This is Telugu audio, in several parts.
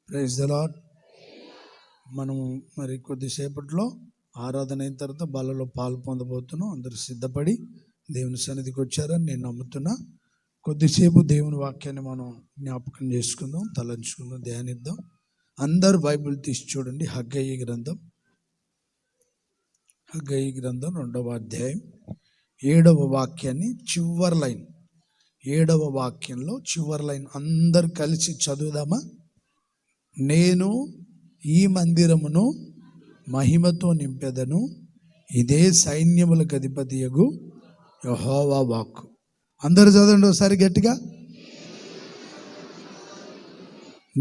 Praise the lord. మనము మరి కొద్దిసేపట్లో ఆరాధన అయిన తర్వాత బలలో పాలు పొందబోతున్నాం. అందరూ సిద్ధపడి దేవుని సన్నిధికి వచ్చారని నేను నమ్ముతున్నా. కొద్దిసేపు దేవుని వాక్యాన్ని మనం జ్ఞాపకం చేసుకుందాం, తలంచుకుందాం, ధ్యానిద్దాం. అందరూ బైబిల్ తీసి చూడండి. హగ్గయి గ్రంథం 2వ అధ్యాయం 7వ వాక్యాన్ని చివరి లైన్, 7వ వాక్యంలో చివరి లైన్ అందరు కలిసి చదువుదామా? నేను ఈ మందిరమును మహిమతో నింపెదను, ఇదే సైన్యములకు అధిపతియగు యెహోవా వాక్కు. అందరు చదవండి ఒకసారి గట్టిగా.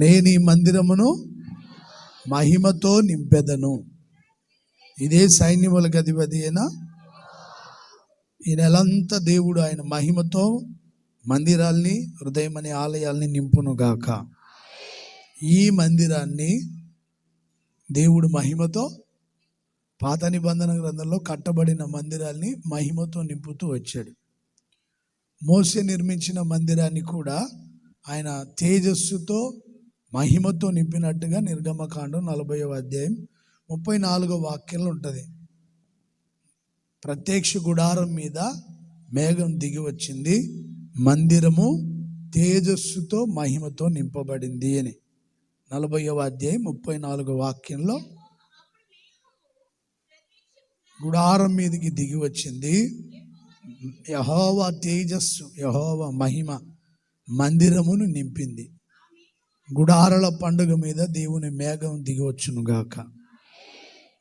నేను ఈ మందిరమును మహిమతో నింపెదను, ఇదే సైన్యములకు అధిపతి అయిన ఈ నెలంతా దేవుడు ఆయన మహిమతో మందిరాల్ని, హృదయం అనే ఆలయాల్ని నింపునుగాక. ఈ మందిరాన్ని దేవుడు మహిమతో, పాత నిబంధన గ్రంథంలో కట్టబడిన మందిరాల్ని మహిమతో నింపుతూ వచ్చాడు. మోసే నిర్మించిన మందిరాన్ని కూడా ఆయన తేజస్సుతో మహిమతో నింపినట్టుగా నిర్గమకాండం 40వ అధ్యాయం 34వ వాక్యంలో ఉంటుంది. ప్రత్యక్ష గుడారం మీద మేఘం దిగి వచ్చింది, మందిరము తేజస్సుతో మహిమతో నింపబడింది అని 40వ అధ్యాయం 34వ వాక్యంలో గుడారం మీదకి దిగి వచ్చింది. యెహోవా తేజస్సు, యెహోవా మహిమ మందిరమును నింపింది. గుడారాల పండుగ మీద దేవుని మేఘం దిగి వచ్చునుగాక.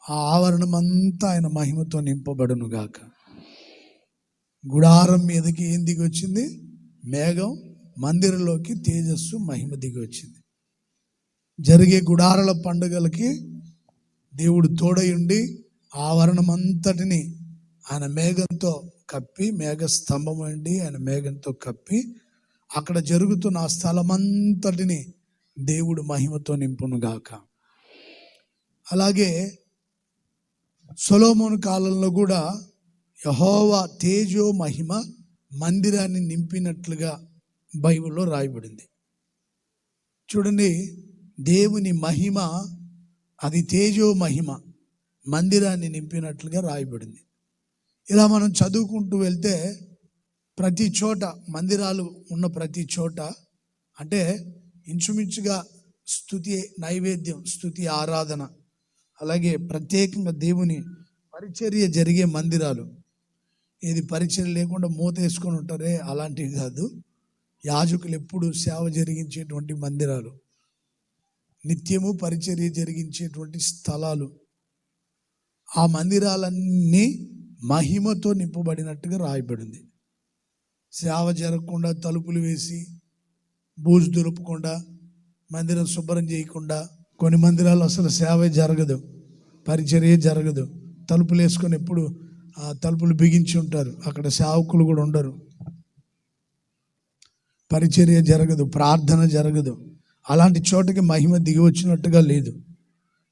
ఆ ఆవరణం అంతా ఆయన మహిమతో నింపబడునుగాక. గుడారం మీదకి ఏం దిగి వచ్చింది? మేఘం. మందిరంలోకి తేజస్సు, మహిమ దిగి వచ్చింది. జరిగే గుడారాల పండుగలకి దేవుడు తోడయుండి ఆవరణం అంతటిని ఆయన మేఘంతో కప్పి, మేఘ స్తంభం అండి ఆయన మేఘంతో కప్పి, అక్కడ జరుగుతున్న ఆ స్థలమంతటిని దేవుడు మహిమతో నింపునుగాక. అలాగే సొలొమోను కాలంలో కూడా యెహోవా తేజో మహిమ మందిరాన్ని నింపినట్లుగా బైబిల్లో రాయబడింది. చూడండి, దేవుని మహిమ అది తేజో మహిమ మందిరాన్ని నింపినట్లుగా రాయబడింది. ఇలా మనం చదువుకుంటూ వెళ్తే ప్రతి చోట, మందిరాలు ఉన్న ప్రతి చోట అంటే ఇంచుమించుగా స్తుతి నైవేద్యం, స్తుతి ఆరాధన, అలాగే ప్రత్యేకంగా దేవుని పరిచర్య జరిగే మందిరాలు. ఇది పరిచర్య లేకుండా మూత వేసుకొని ఉంటారే, అలాంటివి కాదు. యాజకులు ఎప్పుడు సేవ జరిగించేటువంటి మందిరాలు, నిత్యము పరిచర్య జరిగించేటువంటి స్థలాలు. ఆ మందిరాలన్నీ మహిమతో నింపబడినట్టుగా రాయబడింది. సేవ జరగకుండా, తలుపులు వేసి బూజు దులుపకుండా, మందిరం శుభ్రం చేయకుండా, కొన్ని మందిరాలు అసలు సేవ జరగదు, పరిచర్య జరగదు. తలుపులు వేసుకొని ఎప్పుడు ఆ తలుపులు బిగించి ఉంటారు, అక్కడ సేవకులు కూడా ఉండరు, పరిచర్య జరగదు, ప్రార్థన జరగదు. అలాంటి చోటకి మహిమ దిగి వచ్చినట్టుగా లేదు.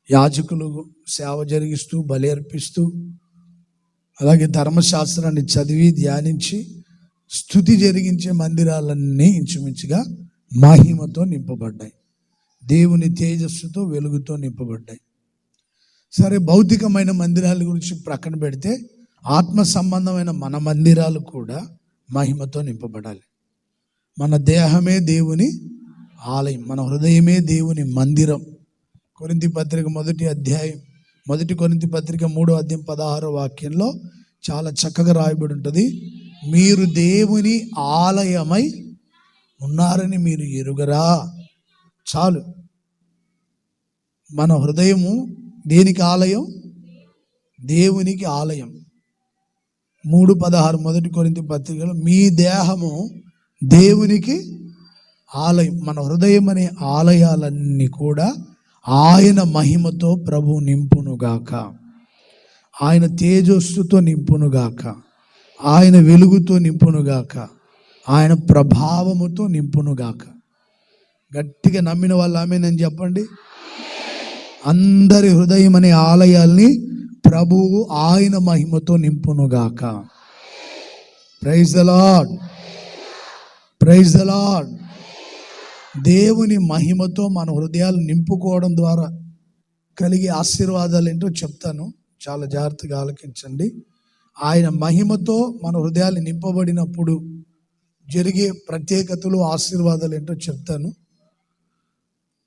యాజకులు సేవ జరిగిస్తూ, బలి అర్పిస్తూ, అలాగే ధర్మశాస్త్రాన్ని చదివి ధ్యానించి స్తుతి జరిగించే మందిరాలన్నీ ఇంచుమించుగా మహిమతో నింపబడ్డాయి, దేవుని తేజస్సుతో, వెలుగుతో నింపబడ్డాయి. సరే, భౌతికమైన మందిరాల గురించి ప్రక్కన పెడితే ఆత్మ సంబంధమైన మన మందిరాలు కూడా మహిమతో నింపబడాలి. మన దేహమే దేవుని ఆలయం, మన హృదయమే దేవుని మందిరం. కొరింథీ పత్రిక 1 కొరింథీ పత్రిక 3వ అధ్యాయం 16వ వాక్యంలో చాలా చక్కగా రాయబడి ఉంటుంది. మీరు దేవుని ఆలయమై ఉన్నారని మీరు ఎరుగరా? చాలు. మన హృదయము దేనికి ఆలయం? దేవునికి ఆలయం. 3:16 1 కొరింథీ పత్రికలో మీ దేహము దేవునికి ఆలయం. మన హృదయం అనే ఆలయాలన్నీ కూడా ఆయన మహిమతో ప్రభు నింపునుగాక, ఆయన తేజస్సుతో నింపునుగాక, ఆయన వెలుగుతో నింపునుగాక, ఆయన ప్రభావముతో నింపునుగాక. గట్టిగా నమ్మిన వాళ్ళు ఆమేన్ చెప్పండి. అందరి హృదయం అనే ఆలయాల్ని ప్రభువు ఆయన మహిమతో నింపునుగాక. Praise the Lord, praise the Lord. దేవుని మహిమతో మన హృదయాలు నింపుకోవడం ద్వారా కలిగే ఆశీర్వాదాలు ఏంటో చెప్తాను, చాలా జాగ్రత్తగా ఆలకించండి. ఆయన మహిమతో మన హృదయాలు నింపబడినప్పుడు జరిగే ప్రత్యేకతలు, ఆశీర్వాదాలు ఏంటో చెప్తాను.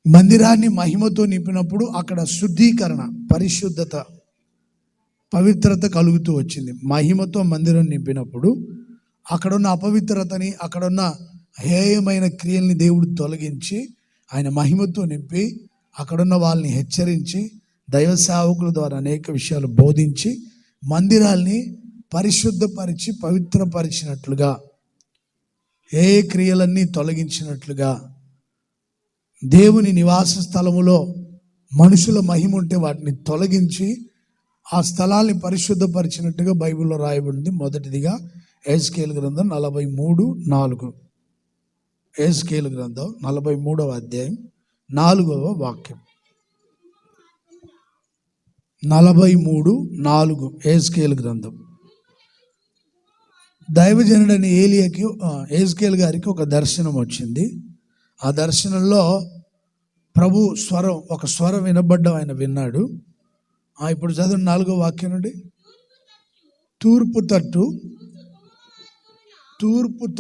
మందిరాన్ని మహిమతో నింపినప్పుడు అక్కడ శుద్ధీకరణ, పరిశుద్ధత, పవిత్రత కలుగుతూ వచ్చింది. మహిమతో మందిరం నింపినప్పుడు అక్కడున్న అపవిత్రతని, అక్కడున్న హేయమైన క్రియల్ని దేవుడు తొలగించి ఆయన మహిమతో నింపి అక్కడున్న వాళ్ళని హెచ్చరించి దైవ సేవకుల ద్వారా అనేక విషయాలు బోధించి మందిరాల్ని పరిశుద్ధపరిచి పవిత్రపరిచినట్లుగా, ఏ క్రియలన్నీ తొలగించినట్లుగా, దేవుని నివాస స్థలములో మనుషుల మహిమ ఉంటే వాటిని తొలగించి ఆ స్థలాల్ని పరిశుద్ధపరిచినట్టుగా బైబిల్లో రాయబడింది. మొదటిదిగా ఎహెజ్కేలు గ్రంథం 43:4. ఎహెజ్కేలు గ్రంథం 43వ అధ్యాయం 4వ వాక్యం. 43:4 ఎహెజ్కేలు గ్రంథం. దైవజనుడని ఎహెజ్కేలు గారికి ఒక దర్శనం వచ్చింది. ఆ దర్శనంలో ప్రభు స్వరం, ఒక స్వరం వినబడ్డం ఆయన విన్నాడు. ఇప్పుడు చదువు 4వ వాక్యం నుండి. తూర్పు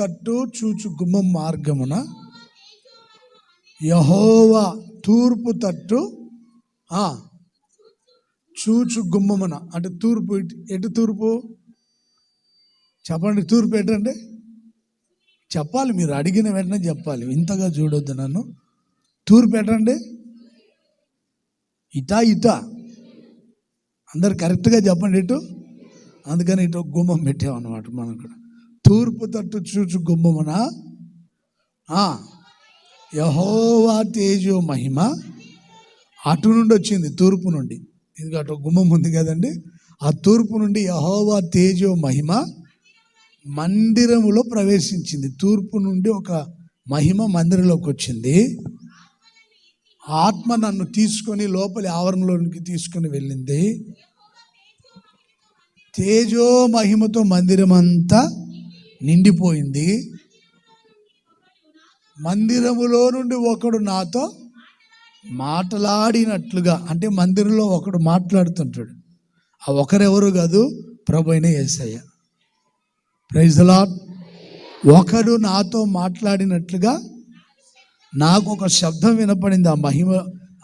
తట్టు చూచు గుమ్మం మార్గమున యెహోవా, తూర్పు తట్టు చూచు గుమ్మమున అంటే తూర్పు, ఎటు తూర్పు చెప్పండి, తూర్పు ఎటండి చెప్పాలి, మీరు అడిగిన వెంటనే చెప్పాలి, ఇంతగా చూడొద్దు నన్ను. తూర్పు ఎటండి? ఇటా అందరు కరెక్ట్గా చెప్పండి, ఇటు. అందుకని ఇటు గుమ్మం పెట్టామన్నమాట మనం కూడా. తూర్పు తట్టు చూచు గుమ్మమున యెహోవా తేజో మహిమ అటు నుండి వచ్చింది, తూర్పు నుండి. ఇది అటు గుమ్మం ఉంది కదండి, ఆ తూర్పు నుండి యెహోవా తేజో మహిమ మందిరములో ప్రవేశించింది. తూర్పు నుండి ఒక మహిమ మందిరంలోకి వచ్చింది. ఆత్మ నన్ను తీసుకొని లోపలి ఆవరణలోనికి తీసుకొని వెళ్ళింది. తేజో మహిమతో మందిరం అంతా నిండిపోయింది. మందిరములో నుండి ఒకడు నాతో మాట్లాడినట్లుగా, అంటే మందిరంలో ఒకడు మాట్లాడుతుంటాడు. ఆ ఒకరెవరు కాదు, ప్రభువైన యేసయ్య. Praise the lord. ఒకడు నాతో మాట్లాడినట్లుగా నాకు ఒక శబ్దం వినపడింది.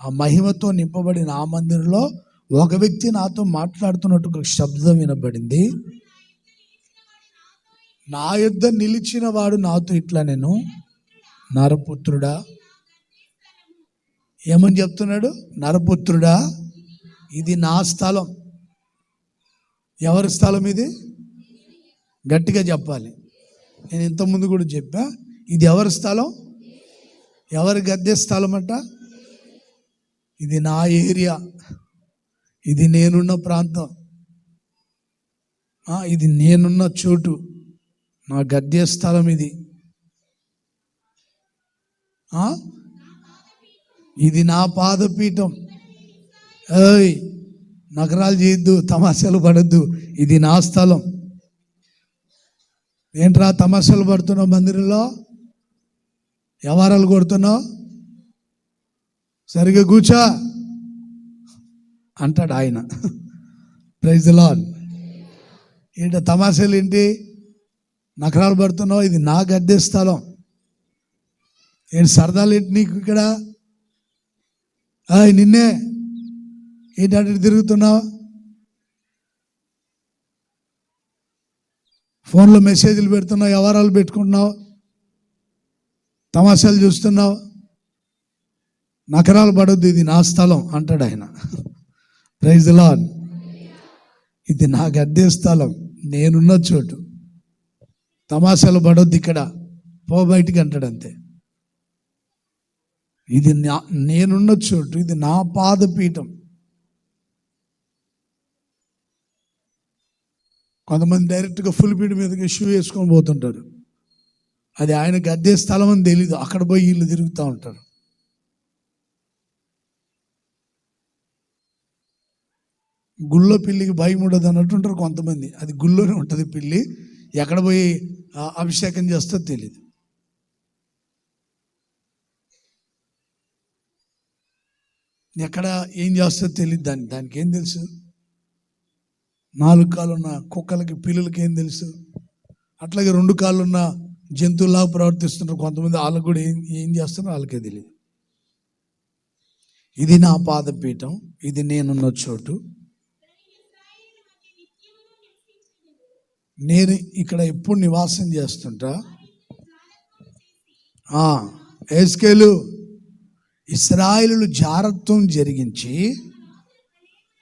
ఆ మహిమతో నింపబడిన ఆ మందిరంలో ఒక వ్యక్తి నాతో మాట్లాడుతున్నట్టు ఒక శబ్దం వినబడింది. నా యొద్ద నిలిచిన వాడు నాతో ఇట్లా, నేను నరపుత్రుడా, ఏమని చెప్తున్నాడు? నరపుత్రుడా, ఇది నా స్థలం. ఎవరి స్థలం ఇది? గట్టిగా చెప్పాలి. నేను ఇంతకుముందు కూడా చెప్పా, ఇది ఎవరి స్థలం? ఎవరి గద్దె స్థలం అంట? ఇది నా ఏరియా, ఇది నేనున్న ప్రాంతం, ఇది నేనున్న చోటు, నా గద్దె స్థలం ఇది. ఇది నా పాదపీఠం. నగరాలు చేయొద్దు, తమాషాలు పడద్దు, ఇది నా స్థలం. ఏంట్రా తమాషాలు పడుతున్నావు? మందిరంలో వ్యవహారాలు కొడుతున్నావు, సరిగా కూర్చో అంటాడు ఆయన. Praise the Lord. ఏంటో తమాషాలు ఏంటి? నగరాలు పడుతున్నావు, ఇది నా గద్దె స్థలం. ఏంటి సరదాలు ఏంటి నీకు ఇక్కడ? నిన్నే ఏంటి అటు తిరుగుతున్నావు? ఫోన్లో మెసేజ్లు పెడుతున్నావు, వ్యవహారాలు పెట్టుకుంటున్నావు, తమాషాలు చూస్తున్నావు. నగరాలు పడొద్దు, ఇది నా స్థలం అంటాడు ఆయన. Praise the Lord. ఇది నా గద్దె స్థలం, నేనున్న చోటు. తమాషాలు పడొద్దు ఇక్కడ, పో బయటికి అంటాడు అంతే. ఇది నేనున్న చోటు, ఇది నా పాదపీఠం. కొంతమంది డైరెక్ట్గా ఫుల్ పీఠ మీదకి షూ వేసుకొని పోతుంటారు. అది ఆయన గద్దె స్థలం అని తెలీదు, అక్కడ పోయి వీళ్ళు తిరుగుతూ ఉంటారు. గుళ్ళో పిల్లికి భయం ఉండదు అన్నట్టు ఉంటారు కొంతమంది. అది గుళ్ళోనే ఉంటుంది పిల్లి, ఎక్కడ పోయి అభిషేకం చేస్తో తెలియదు. ఎక్కడ ఏం చేస్తుందో తెలియదు. దానికి ఏం తెలుసు? 4 కాళ్ళు ఉన్న కుక్కలకి, పిల్లులకి ఏం తెలుసు? అట్లాగే 2 కాళ్ళు ఉన్న జంతువులాగా ప్రవర్తిస్తుంటారు కొంతమంది. వాళ్ళకు కూడా ఏం చేస్తున్నారో వాళ్ళకే తెలియదు. ఇది నా పాదపీఠం, ఇది నేనున్న చోటు, నేను ఇక్కడ ఎప్పుడు నివాసం చేస్తుంటా. ఎస్కేలు ఇశ్రాయేలు జారత్వం జరిగించి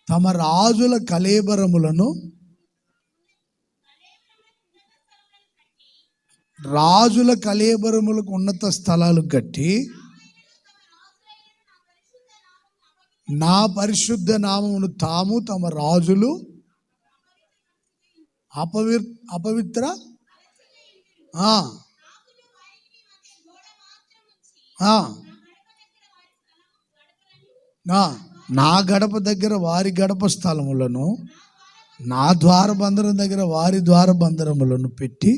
తమ రాజుల కళేబరములను, రాజుల కళేబరములకు ఉన్నత స్థలాలు కట్టి నా పరిశుద్ధ నామమును తాము తమ రాజులు అపవిత్ర నా గడప దగ్గర వారి గడప స్థలములను, నా ద్వారబంధరం దగ్గర వారి ద్వారబంధరములను పెట్టి,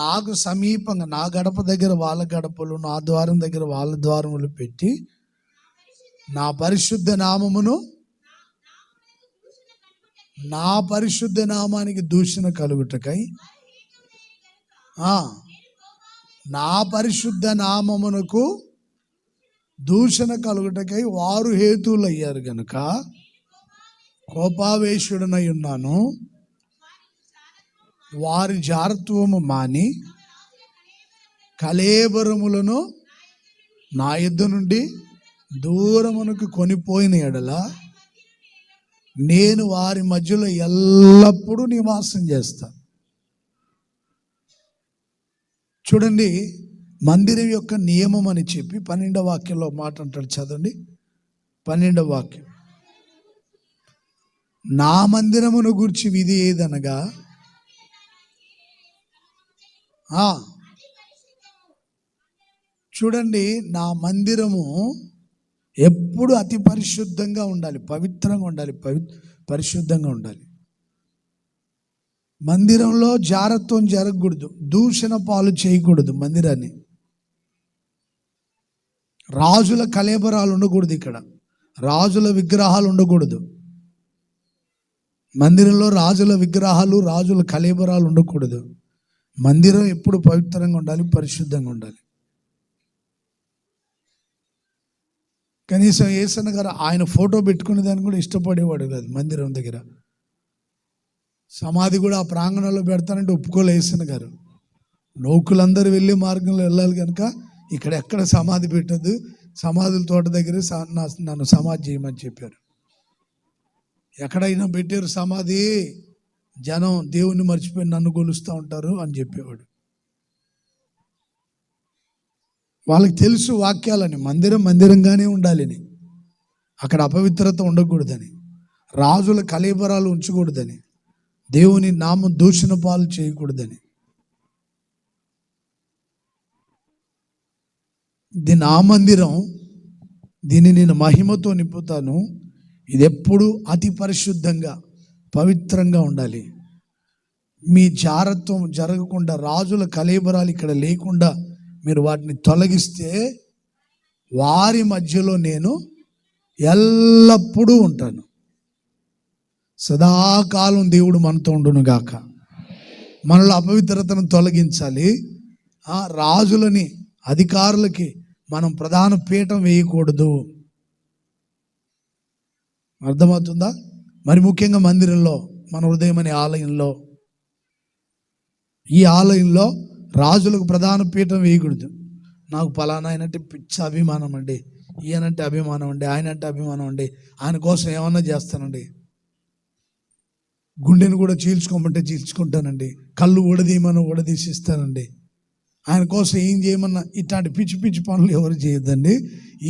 నాకు సమీపంగా నా గడప దగ్గర వాళ్ళ గడపలు, నా ద్వారం దగ్గర వాళ్ళ ద్వారములు పెట్టి నా పరిశుద్ధ నామమును, నా పరిశుద్ధ నామానికి దూషణ కలుగుటకై, నా పరిశుద్ధ నామమునకు దూషణ కలుగుటకై వారు హేతువులు అయ్యారు గనుక కోపావేశుడనై ఉన్నాను. వారి జారత్వము మాని కళేబరములను నా యొద్ద నుండి దూరమునకు కొనిపోయిన ఎడల నేను వారి మధ్యలో ఎల్లప్పుడూ నివాసం చేస్తాను. చూడండి, మందిరం యొక్క నియమం అని చెప్పి 12వ వాక్యంలో మాట అంటాడు. చదవండి 12వ వాక్యం. నా మందిరమును గూర్చి విధి ఏదనగా, చూడండి, నా మందిరము ఎప్పుడు అతి పరిశుద్ధంగా ఉండాలి, పవిత్రంగా ఉండాలి, పరిశుద్ధంగా ఉండాలి. మందిరంలో జారత్వం జరగకూడదు, దూషణ పాలు చేయకూడదు. మందిరాన్ని రాజుల కళేబరాలు ఉండకూడదు, ఇక్కడ రాజుల విగ్రహాలు ఉండకూడదు. మందిరంలో రాజుల విగ్రహాలు, రాజుల కళేబరాలు ఉండకూడదు. మందిరం ఎప్పుడు పవిత్రంగా ఉండాలి, పరిశుద్ధంగా ఉండాలి. కనీసం యేసన్న గారు ఆయన ఫోటో పెట్టుకునే దాన్ని కూడా ఇష్టపడేవాడు కాదు. మందిరం దగ్గర సమాధి కూడా ఆ ప్రాంగణంలో పెడతానంటే ఒప్పుకోలే యేసన్న గారు. నౌకులందరూ వెళ్ళే మార్గంలో వెళ్ళాలి కనుక ఇక్కడ ఎక్కడ సమాధి పెట్టద్దు, సమాధుల తోట దగ్గర నన్ను సమాధి చేయమని చెప్పారు. ఎక్కడైనా పెట్టారు సమాధి, జనం దేవుణ్ణి మర్చిపోయి నన్ను కొలుస్తూ ఉంటారు అని చెప్పేవాడు. వాళ్ళకి తెలుసు వాక్యాలని, మందిరం మందిరంగానే ఉండాలని, అక్కడ అపవిత్రత ఉండకూడదని, రాజుల కళేబరాలు ఉంచకూడదని, దేవుని నామం దూషణ పాలు చేయకూడదని. ఇది నా మందిరం, దీన్ని నేను మహిమతో నింపుతాను. ఇది ఎప్పుడు అతి పరిశుద్ధంగా పవిత్రంగా ఉండాలి. మీ జారత్వం జరగకుండా, రాజుల కళేబరాలు ఇక్కడ లేకుండా మీరు వాటిని తొలగిస్తే వారి మధ్యలో నేను ఎల్లప్పుడూ ఉంటాను. సదాకాలం దేవుడు మనతో ఉండును గాక. మనలో అపవిత్రతను తొలగించాలి. రాజులని, అధికారులకి మనం ప్రధాన పీఠం వేయకూడదు. అర్థమవుతుందా? మరి ముఖ్యంగా మందిరంలో, మన హృదయం అనే ఆలయంలో, ఈ ఆలయంలో రాజులకు ప్రధాన పీఠం వేయకూడదు. నాకు పలానా ఆయనంటే పిచ్చ అభిమానం అండి, ఈయనంటే అభిమానం అండి, ఆయన అంటే అభిమానం అండి, ఆయన కోసం ఏమన్నా చేస్తానండి, గుండెను కూడా చీల్చుకోమంటే చీల్చుకుంటానండి, కళ్ళు ఊడదీయమని ఊడదీసిస్తానండి, ఆయన కోసం ఏం చేయమన్నా, ఇట్లాంటి పిచ్చి పిచ్చి పనులు ఎవరు చేయొద్దండి.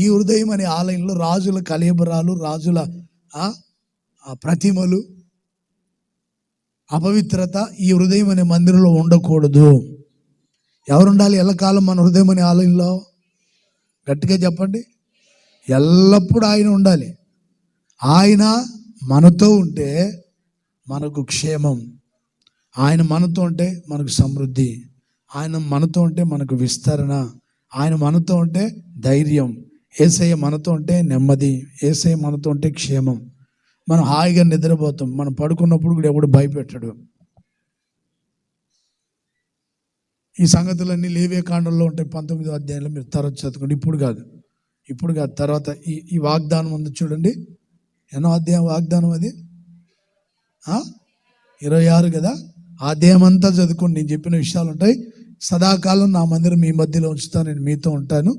ఈ హృదయం అనే ఆలయంలో రాజుల కళేబరాలు, రాజుల ప్రతిమలు, అపవిత్రత ఈ హృదయం అనే మందిరంలో ఉండకూడదు. ఎవరుండాలి ఎల్లకాలం మన హృదయం అనే ఆలయంలో? గట్టిగా చెప్పండి. ఎల్లప్పుడూ ఆయన ఉండాలి. ఆయన మనతో ఉంటే మనకు క్షేమం, ఆయన మనతో ఉంటే మనకు సమృద్ధి, ఆయన మనతో ఉంటే మనకు విస్తరణ, ఆయన మనతో ఉంటే ధైర్యం, యేసయ్య మనతో ఉంటే నెమ్మది, యేసయ్య మనతో ఉంటే క్షేమం. మనం హాయిగా నిద్రపోతాం. మనం పడుకున్నప్పుడు కూడా ఎవడు భయపెట్టడు. ఈ సంగతులన్నీ లేవే కాండంలో ఉంటాయి. 19వ అధ్యాయంలో మీరు తర్వాత చదువుకోండి. ఇప్పుడు కాదు తర్వాత ఈ వాగ్దానం ఉంది చూడండి. ఎన్నో అధ్యాయం వాగ్దానం అది? 26 కదా. ఆ అధ్యాయం అంతా చదువుకోండి. నేను చెప్పిన విషయాలు ఉంటాయి. సదాకాలం నా మందిరం మీ మధ్యలో ఉంచుతాను, నేను మీతో ఉంటాను,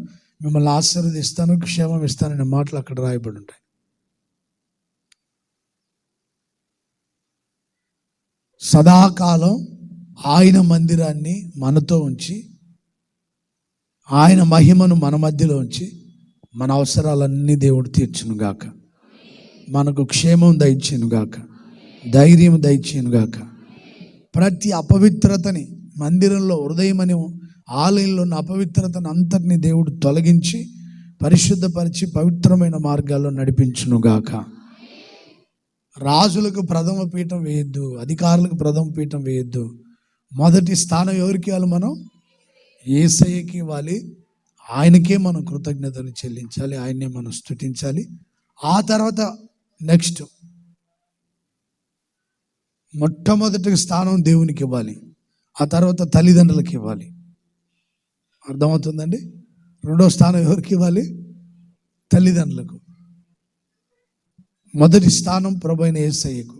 మిమ్మల్ని ఆశీర్వదిస్తాను, క్షేమం ఇస్తాననే మాటలు అక్కడ రాయబడి ఉంటాయి. సదాకాలం ఆయన మందిరాన్ని మనతో ఉంచి, ఆయన మహిమను మన మధ్యలో ఉంచి, మన అవసరాలన్నీ దేవుడు తీర్చునుగాక, మనకు క్షేమం దయచేనుగాక, ధైర్యం దయచేనుగాక. ప్రతి అపవిత్రతని మందిరంలో, హృదయం అనే ఆలయంలో ఉన్న అపవిత్రతను అంతటిని దేవుడు తొలగించి పరిశుద్ధపరిచి పవిత్రమైన మార్గాల్లో నడిపించునుగాక. రాజులకు ప్రథమ పీఠం వేయొద్దు, అధికారులకు ప్రథమ పీఠం వేయొద్దు. మొదటి స్థానం ఎవరికి ఇవ్వాలి? మనం యేసయ్యకి ఇవ్వాలి. ఆయనకే మనం కృతజ్ఞతలు చెల్లించాలి, ఆయన్నే మనం స్తుతించాలి. ఆ తర్వాత నెక్స్ట్ మొట్టమొదటి స్థానం దేవునికి ఇవ్వాలి, ఆ తర్వాత తల్లిదండ్రులకి ఇవ్వాలి. అర్థమవుతుందండి? రెండో స్థానం ఎవరికి ఇవ్వాలి? తల్లిదండ్రులకు. మొదటి స్థానం ప్రభువైన యేసయ్యకు,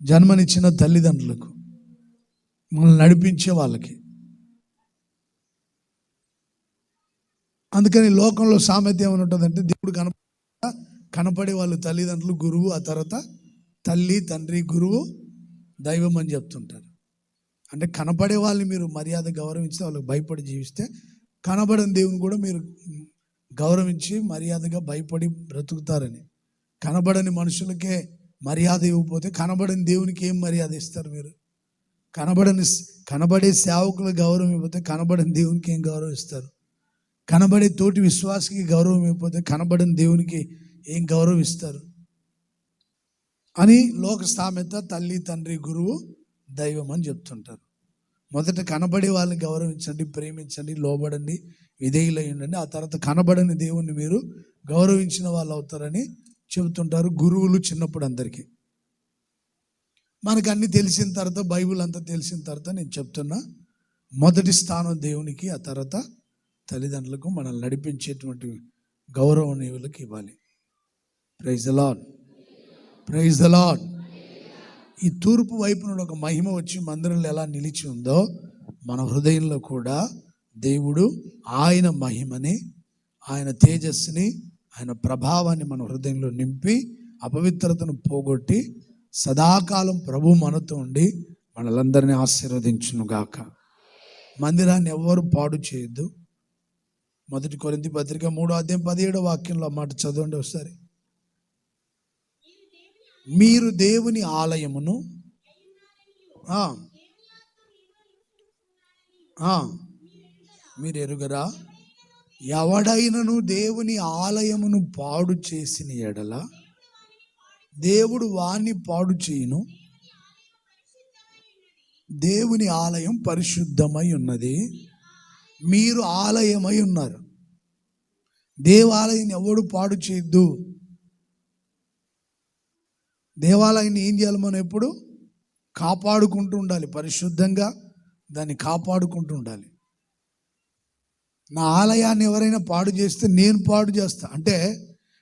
జన్మనిచ్చిన తల్లిదండ్రులకు, మనల్ని నడిపించే వాళ్ళకి. అందుకని లోకంలో సామెత ఏమని ఉంటుందంటే, దేవుడు కనపడే వాళ్ళు తల్లిదండ్రులు, గురువు, ఆ తర్వాత తల్లి, తండ్రి, గురువు, దైవం అని చెప్తుంటారు. అంటే కనపడే వాళ్ళని మీరు మర్యాద గౌరవించితే, వాళ్ళకి భయపడి జీవిస్తే, కనబడని దేవుని కూడా మీరు గౌరవించి మర్యాదగా భయపడి బ్రతుకుతారని. కనబడని మనుషులకే మర్యాద ఇవ్వకపోతే కనబడని దేవునికి ఏం మర్యాద ఇస్తారు మీరు? కనబడే సేవకులకు గౌరవం ఇవ్వకపోతే కనబడని దేవునికి ఏం గౌరవం ఇస్తారు? కనబడే తోటి విశ్వాసకి గౌరవం ఇవ్వకపోతే కనబడని దేవునికి ఏం గౌరవం ఇస్తారు అని లోక సామెత తల్లి, తండ్రి, గురువు, దైవం అని చెప్తుంటారు. మొదట కనబడే వాళ్ళని గౌరవించండి, ప్రేమించండి, లోబడండి, విధేయులై ఉండండి. ఆ తర్వాత కనబడని దేవుణ్ణి మీరు గౌరవించిన వాళ్ళు అవుతారని చెబుతుంటారు గురువులు చిన్నప్పుడు అందరికీ. మనకు అన్ని తెలిసిన తర్వాత, బైబిల్ అంతా తెలిసిన తర్వాత నేను చెప్తున్నా, మొదటి స్థానం దేవునికి, ఆ తర్వాత తల్లిదండ్రులకు, మనల్ని నడిపించేటువంటి గౌరవనీయులకు ఇవ్వాలి. Praise the Lord, praise the Lord. ఈ తూర్పు వైపు నుండి ఒక మహిమ వచ్చి మందిరంలో ఎలా నిలిచి ఉందో, మన హృదయంలో కూడా దేవుడు ఆయన మహిమని, ఆయన తేజస్సుని, ఆయన ప్రభావాన్ని మన హృదయంలో నింపి అపవిత్రతను పోగొట్టి సదాకాలం ప్రభు మనతో ఉండి మనలందరినీ ఆశీర్వదించునుగాక. మందిరాన్ని ఎవ్వరు పాడు చేయొద్దు. 1 కొరింథీ పత్రిక 3వ అధ్యాయం 17వ వాక్యంలో మాట చదవండి ఒకసారి. మీరు దేవుని ఆలయమును మీరు ఎరుగరా? ఎవడైనను దేవుని ఆలయమును పాడు చేసిన ఎడల దేవుడు వాణ్ణి పాడు చేయును. దేవుని ఆలయం పరిశుద్ధమై ఉన్నది, మీరు ఆలయమై ఉన్నారు. దేవాలయాన్ని ఎవడు పాడు చేయొద్దు. దేవాలయాన్ని ఏం చేయాలి? మనం ఎప్పుడు కాపాడుకుంటూ ఉండాలి, పరిశుద్ధంగా దాన్ని కాపాడుకుంటూ ఉండాలి. నా ఆలయాన్ని ఎవరైనా పాడు చేస్తే నేను పాడు చేస్తా అంటే,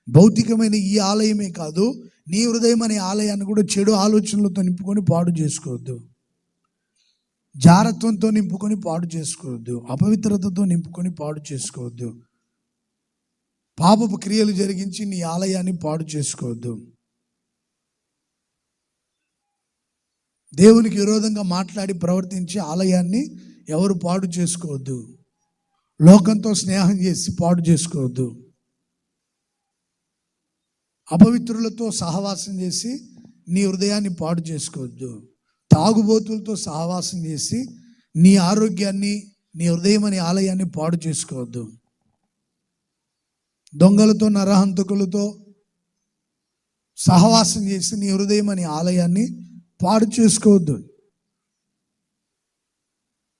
భౌతికమైన ఈ ఆలయమే కాదు, నీ హృదయం అనే ఆలయాన్ని కూడా చెడు ఆలోచనలతో నింపుకొని పాడు చేసుకోవద్దు, జారత్వంతో నింపుకొని పాడు చేసుకోవద్దు, అపవిత్రతతో నింపుకొని పాడు చేసుకోవద్దు, పాపపు క్రియలు జరిగించి నీ ఆలయాన్ని పాడు చేసుకోవద్దు. దేవునికి విరోధంగా మాట్లాడి ప్రవర్తించి ఆలయాన్ని ఎవరు పాడు చేసుకోవద్దు. లోకంతో స్నేహం చేసి పాడు చేసుకోవద్దు. అపవిత్రులతో సహవాసం చేసి నీ హృదయాన్ని పాడు చేసుకోవద్దు. తాగుబోతులతో సహవాసం చేసి నీ ఆరోగ్యాన్ని, నీ హృదయం అనే ఆలయాన్ని పాడు చేసుకోవద్దు. దొంగలతో, నరహంతకులతో సహవాసం చేసి నీ హృదయం అనే ఆలయాన్ని పాడు చేసుకోవద్దు.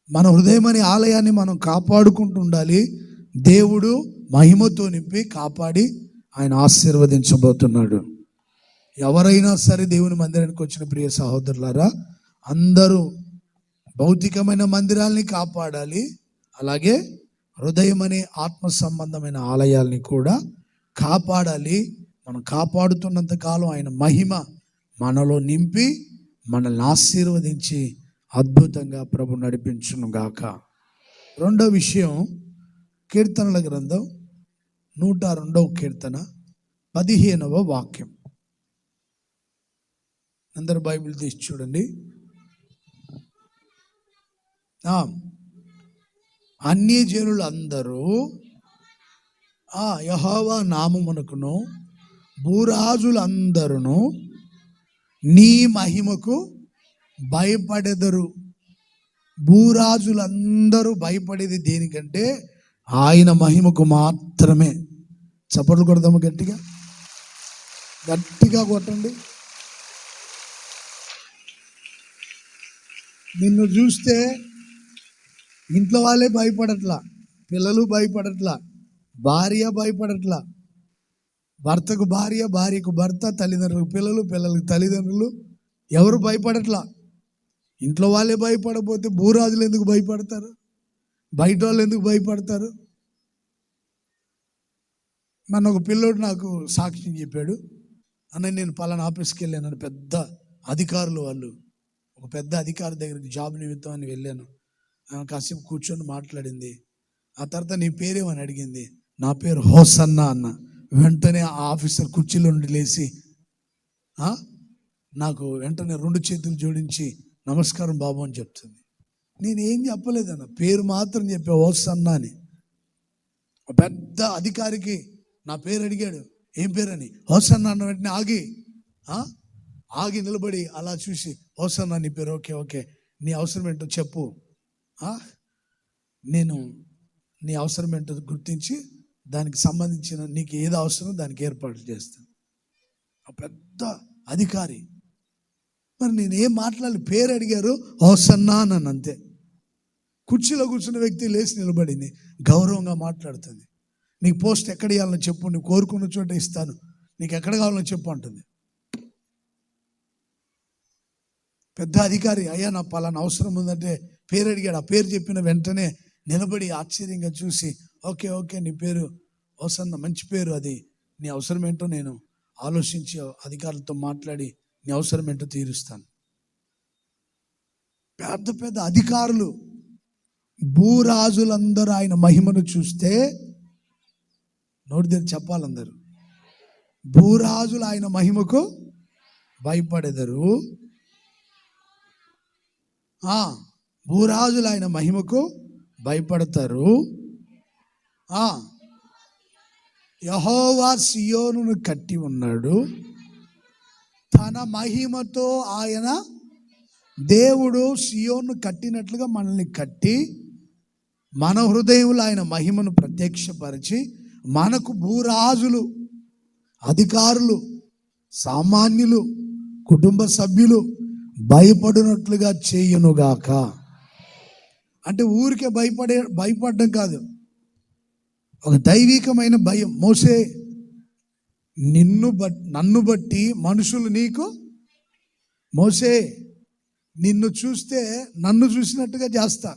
మన హృదయం అనే ఆలయాన్ని మనం కాపాడుకుంటూ ఉండాలి. దేవుడు మహిమతో నింపి కాపాడి ఆయన ఆశీర్వదించబోతున్నాడు. ఎవరైనా సరే దేవుని మందిరానికి వచ్చిన ప్రియ సహోదరులారా, అందరూ భౌతికమైన మందిరాల్ని కాపాడాలి, అలాగే హృదయం అనే ఆత్మ సంబంధమైన ఆలయాల్ని కూడా కాపాడాలి. మనం కాపాడుతున్నంత కాలం ఆయన మహిమ మనలో నింపి మనల్ని ఆశీర్వదించి అద్భుతంగా ప్రభు నడిపించును గాక. రెండో విషయం, కీర్తనల గ్రంథం 102వ కీర్తన 15వ వాక్యం. అందరు బైబిల్ తీసి చూడండి. అన్యజనులు అందరూ యెహోవా నామమునకును భూరాజులందరూ నీ మహిమకు భయపడెదరు. భూరాజులందరూ భయపడేది దేనికంటే ఆయన మహిమకు మాత్రమే. చప్పట్లు కొడదాము, గట్టిగా గట్టిగా కొట్టండి. నిన్ను చూస్తే ఇంట్లో వాళ్ళే భయపడట్లా, పిల్లలు భయపడట్లా, భార్య భయపడట్లా, భర్తకు భార్య, భార్యకు భర్త, తల్లిదండ్రులకు పిల్లలు, పిల్లలకు తల్లిదండ్రులు, ఎవరు భయపడట్లా. ఇంట్లో వాళ్ళే భయపడకపోతే భూరాజులు ఎందుకు భయపడతారు? బయట వాళ్ళు ఎందుకు భయపడతారు? మన ఒక పిల్లోడు నాకు సాక్ష్యం చెప్పాడు. అన్న, నేను పలానా ఆఫీస్కి వెళ్ళాను, పెద్ద అధికారులు వాళ్ళు, ఒక పెద్ద అధికారి దగ్గరికి జాబ్ నిమిత్తం అని వెళ్ళాను. కాసేపు కూర్చొని మాట్లాడింది. ఆ తర్వాత నీ పేరేమని అడిగింది. నా పేరు హోసన్న అన్న. వెంటనే ఆ ఆఫీసర్ కుర్చీలో నుండి లేచి నాకు వెంటనే 2 చేతులు జోడించి నమస్కారం బాబు అని చెప్తుంది. నేనేం చెప్పలేదన్న, పేరు మాత్రం చెప్పా, హోసన్న అని. పెద్ద అధికారికి నా పేరు అడిగాడు, ఏం పేరని. హోసన్న అన్న వెంటనే ఆగి నిలబడి అలా చూసి, హోసన్న నీ పేరు, ఓకే ఓకే, నీ అవసరం ఏంటో చెప్పు, నేను నీ అవసరం ఏంటో గుర్తించి దానికి సంబంధించిన నీకు ఏది అవసరం దానికి ఏర్పాట్లు చేస్తాను. ఆ పెద్ద అధికారి. మరి నేనేం మాట్లాడాలి, పేరు అడిగారు, హోసన్నా అన్నాను అంతే. కుర్చీలో కూర్చున్న వ్యక్తి లేచి నిలబడింది, గౌరవంగా మాట్లాడుతుంది. నీకు పోస్ట్ ఎక్కడ ఇవ్వాలని చెప్పు, నువ్వు కోరుకున్న చోట ఇస్తాను, నీకు ఎక్కడ కావాలని చెప్పు అంటుంది. పెద్ద అధికారి, అయ్యా నా పలానా అవసరం ఉందంటే పేరు అడిగాడు. ఆ పేరు చెప్పిన వెంటనే నిలబడి ఆశ్చర్యంగా చూసి, ఓకే ఓకే, నీ పేరు హోసన్న, మంచి పేరు, అది నీ అవసరం ఏంటో నేను ఆలోచించి అధికారులతో మాట్లాడి నీ అవసరం ఏంటో తీరుస్తాను. పెద్ద పెద్ద అధికారులు, భూరాజులందరూ ఆయన మహిమను చూస్తే నోటి దగ్గర చెప్పాలందరూ, భూరాజులు ఆయన మహిమకు భయపడెదరు. భూరాజులు ఆయన మహిమకు భయపడతారు. యెహోవా సియోనును కట్టి ఉన్నాడు, తన మహిమతో ఆయన దేవుడు సియోను కట్టినట్లుగా మనల్ని కట్టి మన హృదయంలో ఆయన మహిమను ప్రత్యక్షపరిచి మనకు భూరాజులు, అధికారులు, సామాన్యులు, కుటుంబ సభ్యులు భయపడినట్లుగా చేయునుగాక. అంటే ఊరికే భయపడడం కాదు, ఒక దైవికమైన భయం. మోసే, నన్ను బట్టి మనుషులు నీకు, మోసే నిన్ను చూస్తే నన్ను చూసినట్టుగా చేస్తా,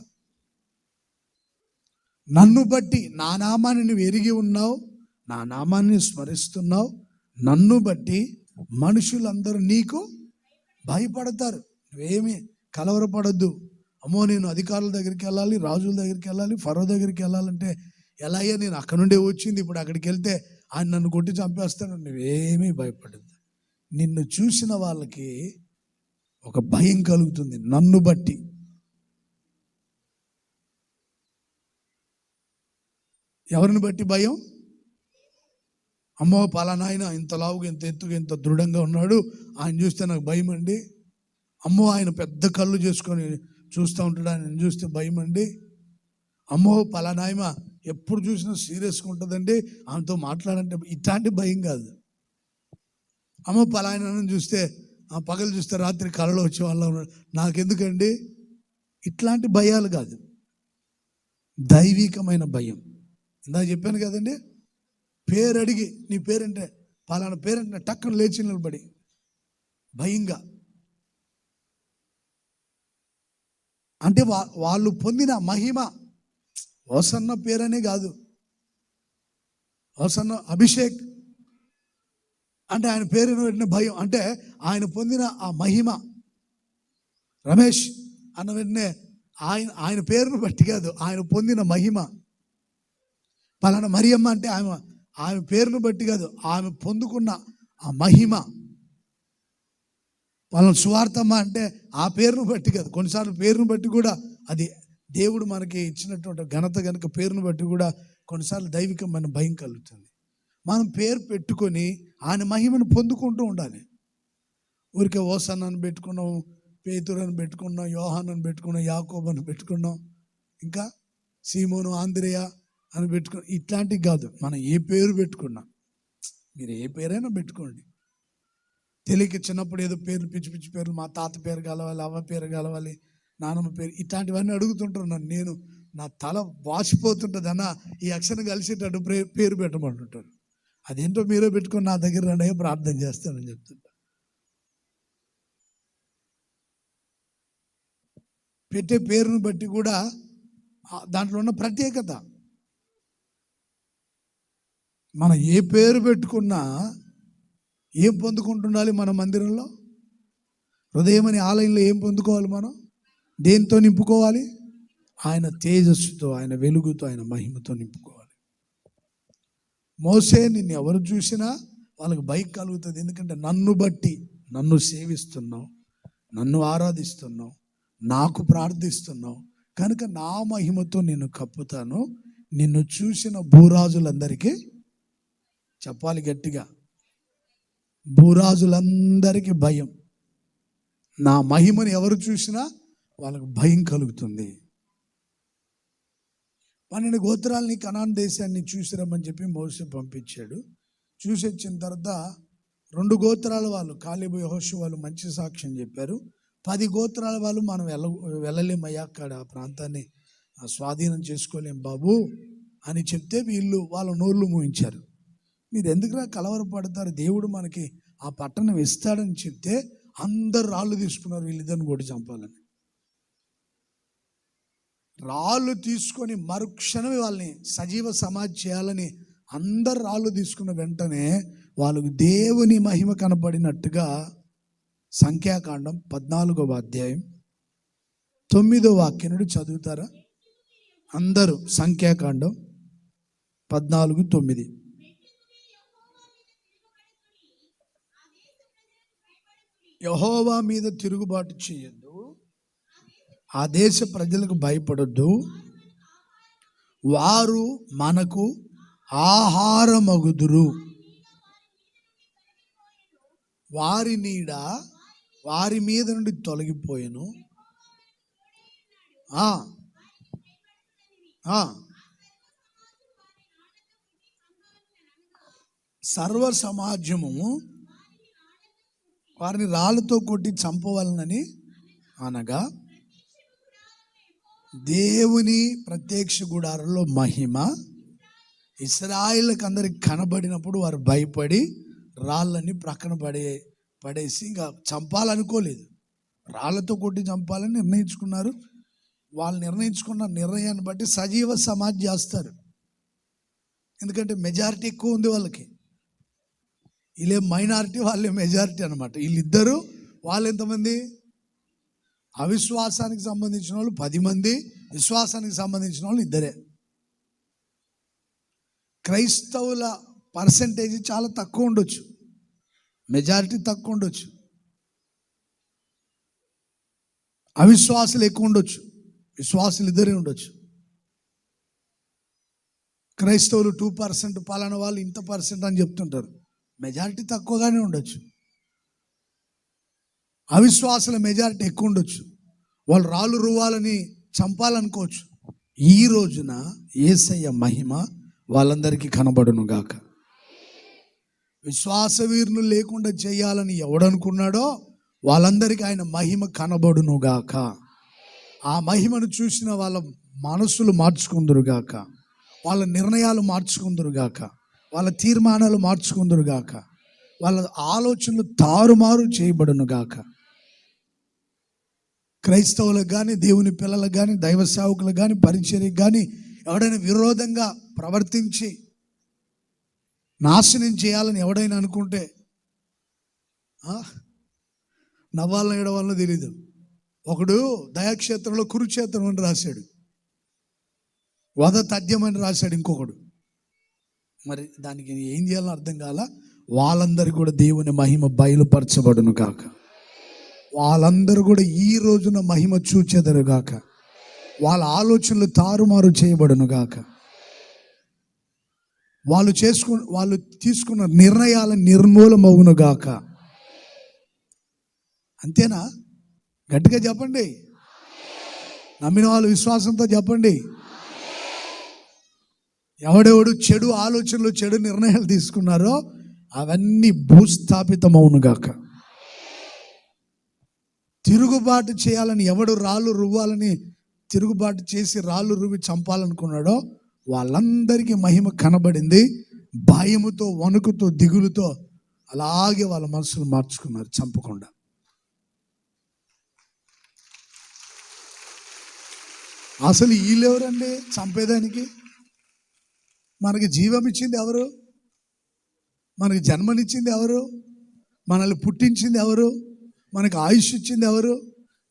నన్ను బట్టి, నా నామాన్ని నువ్వు ఎరిగి ఉన్నావు, నా నామాన్ని స్మరిస్తున్నావు, నన్ను బట్టి మనుషులందరూ నీకు భయపడతారు. నువ్వేమీ కలవరపడద్దు. అమ్మో, నేను అధికారుల దగ్గరికి వెళ్ళాలి, రాజుల దగ్గరికి వెళ్ళాలి, ఫరో దగ్గరికి వెళ్ళాలంటే ఎలా అయ్యా, నేను అక్కడ నుండే వచ్చింది, ఇప్పుడు అక్కడికి వెళ్తే ఆయన నన్ను కొట్టి చంపేస్తాను. నువ్వేమీ భయపడద్దు. నిన్ను చూసిన వాళ్ళకి ఒక భయం కలుగుతుంది, నన్ను బట్టి. ఎవరిని బట్టి భయం? అమ్మో, పలానా ఆయన ఇంత లావుగా, ఇంత ఎత్తుగా, ఇంత దృఢంగా ఉన్నాడు, ఆయన చూస్తే నాకు భయం అండి. అమ్మో, ఆయన పెద్ద కళ్ళు చేసుకొని చూస్తూ ఉంటాడు, ఆయన చూస్తే భయం అండి. అమ్మో, పలానా ఆయన ఎప్పుడు చూసినా సీరియస్గా ఉంటుందండి, ఆమెతో మాట్లాడంటే, ఇట్లాంటి భయం కాదు. అమ్మో, పలానా చూస్తే పగలు చూస్తే రాత్రి కళలో వచ్చే వాళ్ళ ఉన్నాడు, నాకెందుకండి, ఇట్లాంటి భయాలు కాదు, దైవికమైన భయం. ఇందాక చెప్పాను కదండి, పేరు అడిగి నీ పేరంటే పలానా పేరంటే టక్కున లేచి నిలబడి భయంగా, అంటే వాళ్ళు పొందిన మహిమ. హోసన్న పేరనే కాదు, హోసన్న అభిషేక్ అంటే ఆయన పేరును వెంటనే భయం, అంటే ఆయన పొందిన ఆ మహిమ. రమేష్ అన్న వెంటనే ఆయన పేరును బట్టి కాదు, ఆయన పొందిన మహిమ. పలానా మరియమ్మ అంటే ఆమె పేరును బట్టి కాదు, ఆమె పొందుకున్న ఆ మహిమ. పలానా సువార్తమ్మ అంటే ఆ పేరును బట్టి కాదు, కొన్నిసార్లు పేరును బట్టి కూడా అది దేవుడు మనకి ఇచ్చినటువంటి ఘనత కనుక పేరును బట్టి కూడా కొన్నిసార్లు దైవికమైన భయం కలుగుతుంది. మనం పేరు పెట్టుకొని ఆయన మహిమను పొందుకుంటూ ఉండాలి. ఊరికే ఓసన్నను పెట్టుకున్నాం, పేతురని పెట్టుకున్నాం, యోహానని పెట్టుకున్నాం, యాకోబు అని పెట్టుకున్నాం, ఇంకా సీమోను, ఆంద్రేయ అని పెట్టుకున్నాం, ఇట్లాంటివి కాదు. మనం ఏ పేరు పెట్టుకున్నా, మీరు ఏ పేరైనా పెట్టుకోండి. తెలియక చిన్నప్పుడు ఏదో పేర్లు పిచ్చి పిచ్చి పేర్లు, మా తాత పేరు కలవాలి, అవ్వ పేరు కలవాలి, నానమ్మ పేరు, ఇట్లాంటివన్నీ అడుగుతుంటారు నేను. నా తల వాసిపోతుంటుంది అన్న, ఈ అక్షరం కలిసేటట్టు పేరు పెట్టమంటుంటారు. అదేంటో మీరే పెట్టుకొని నా దగ్గర రండి, ప్రార్థన చేస్తానని చెప్తుంటా. పెట్టే పేరును బట్టి కూడా దాంట్లో ఉన్న ప్రత్యేకత. మనం ఏ పేరు పెట్టుకున్నా ఏం పొందుకుంటుండాలి? మన మందిరంలో హృదయం అనే ఆలయంలో ఏం పొందుకోవాలి? మనం దేంతో నింపుకోవాలి? ఆయన తేజస్సుతో, ఆయన వెలుగుతో, ఆయన మహిమతో నింపుకోవాలి. మోసే, నిన్ను ఎవరు చూసినా వాళ్ళకి భయం కలుగుతుంది. ఎందుకంటే నన్ను బట్టి, నన్ను సేవిస్తున్నావు, నన్ను ఆరాధిస్తున్నావు, నాకు ప్రార్థిస్తున్నావు కనుక నా మహిమతో నిన్ను కప్పుతాను. నిన్ను చూసిన భూరాజులందరికీ, చెప్పాలి గట్టిగా, భూరాజులందరికీ భయం. నా మహిమను ఎవరు చూసినా వాళ్ళకు భయం కలుగుతుంది. 12 గోత్రాలని కనాన్ దేశాన్ని చూసిరమ్మని చెప్పి మోసే పంపించాడు. చూసి వచ్చిన తర్వాత 2 గోత్రాల వాళ్ళు, కాలేబు, యెహోషువ వాళ్ళు మంచి సాక్ష్యం చెప్పారు. 10 గోత్రాల వాళ్ళు మనం వెళ్ళలేమయ్యా, అక్కడ ఆ ప్రాంతాన్ని స్వాధీనం చేసుకోలేం బాబు అని చెప్తే వీళ్ళు వాళ్ళ నోళ్ళు మూయించారు. మీరు ఎందుకురా కలవరపడతారు, దేవుడు మనకి ఆ పట్టణం ఇస్తాడని చెప్తే అందరు రాళ్ళు తీసుకున్నారు వీళ్ళిద్దరిని కొట్టి చంపాలని. రాళ్ళు తీసుకొని మరుక్షణమే వాళ్ళని సజీవ సమాధి చేయాలని అందరు రాళ్ళు తీసుకున్న వెంటనే వాళ్ళకు దేవుని మహిమ కనపడినట్టుగా సంఖ్యాకాండం 14వ అధ్యాయం 9వ వాక్యం నుండి చదువుతారా అందరూ? సంఖ్యాకాండం 14:9. యెహోవా మీద తిరుగుబాటు చేయొద్దు, ఆ దేశ ప్రజలకు భయపడొద్దు, వారు మనకు ఆహారమగుదురు, వారి నీడ వారి మీద నుండి తొలగిపోయెను. సర్వ సమాజము వారిని రాళ్ళతో కొట్టి చంపవలనని అనగా దేవుని ప్రత్యక్ష గుడారంలో మహిమ ఇశ్రాయేలుకి అందరికి కనబడినప్పుడు వారు భయపడి రాళ్ళని ప్రక్కన పడేసి ఇంకా చంపాలనుకోలేదు, రాళ్ళతో కొట్టి చంపాలని నిర్ణయించుకున్నారు. వాళ్ళు నిర్ణయించుకున్న నిర్ణయాన్ని బట్టి సజీవ సమాధి చేస్తారు. ఎందుకంటే మెజారిటీ ఎక్కువ ఉంది వాళ్ళకి. వీళ్ళే మైనారిటీ, వాళ్ళే మెజారిటీ అనమాట. వీళ్ళిద్దరూ, వాళ్ళు ఎంతమంది? అవిశ్వాసానికి సంబంధించిన వాళ్ళు 10 మంది, విశ్వాసానికి సంబంధించిన వాళ్ళు 2. క్రైస్తవుల పర్సంటేజ్ చాలా తక్కువ ఉండొచ్చు, మెజారిటీ తక్కువ ఉండొచ్చు, అవిశ్వాసులు ఎక్కువ ఉండొచ్చు, విశ్వాసులు 2 ఉండొచ్చు. క్రైస్తవులు 2%, పలానా వాళ్ళు ఇంత % అని చెప్తుంటారు. మెజారిటీ తక్కువగానే ఉండొచ్చు. అవిశ్వాసుల మెజారిటీ ఎక్కువ ఉండొచ్చు. వాళ్ళు రాళ్ళు రువ్వాలని చంపాలనుకోవచ్చు. ఈ రోజున యేసయ్య మహిమ వాళ్ళందరికీ కనబడును గాక. విశ్వాస వీరులు లేకుండా చేయాలని ఎవడనుకున్నాడో వాళ్ళందరికీ ఆయన మహిమ కనబడును గాక. ఆ మహిమను చూసిన వాళ్ళ మనసులు మార్చుకుందురుగాక, వాళ్ళ నిర్ణయాలు మార్చుకుందురుగాక, వాళ్ళ తీర్మానాలు మార్చుకుందురుగాక, వాళ్ళ ఆలోచనలు తారుమారు చేయబడునుగాక. క్రైస్తవులకు కానీ, దేవుని పిల్లలకు కానీ, దైవ సేవకులకు కానీ, పరిచర్యకు కానీ ఎవడైనా విరోధంగా ప్రవర్తించి నాశనం చేయాలని ఎవడైనా అనుకుంటే నవ్వాలని ఏడవాలని తెలీదు. ఒకడు దయాక్షేత్రంలో కురుక్షేత్రం అని రాశాడు, వధ తథ్యం అని రాశాడు ఇంకొకడు. మరి దానికి ఏం చేయాలో అర్థం కాల. వాళ్ళందరూ కూడా దేవుని మహిమ బయలుపరచబడును గాక, వాళ్ళందరూ కూడా ఈ రోజున మహిమ చూచెదరు గాక, వాళ్ళ ఆలోచనలు తారుమారు చేయబడును గాక, వాళ్ళు తీసుకున్న నిర్ణయాల నిర్మూలమవును గాక. అంతేనా? గట్టిగా చెప్పండి. నమ్మిన వాళ్ళు విశ్వాసంతో చెప్పండి. ఎవడెవడు చెడు ఆలోచనలు, చెడు నిర్ణయాలు తీసుకున్నారో అవన్నీ భూస్థాపితమవును గాక. తిరుగుబాటు చేయాలని ఎవడు రాళ్ళు రువ్వాలని తిరుగుబాటు చేసి రాళ్ళు రువ్వి చంపాలనుకున్నాడో వాళ్ళందరికీ మహిమ కనబడింది. భయముతో, వణుకుతో, దిగులుతో అలాగే వాళ్ళ మనసులు మార్చుకున్నారు చంపకుండా. అసలు వీళ్ళెవరండి చంపేదానికి? మనకి జీవం ఇచ్చింది ఎవరు? మనకి జన్మనిచ్చింది ఎవరు? మనల్ని పుట్టించింది ఎవరు? మనకు ఆయుష్ ఇచ్చింది ఎవరు?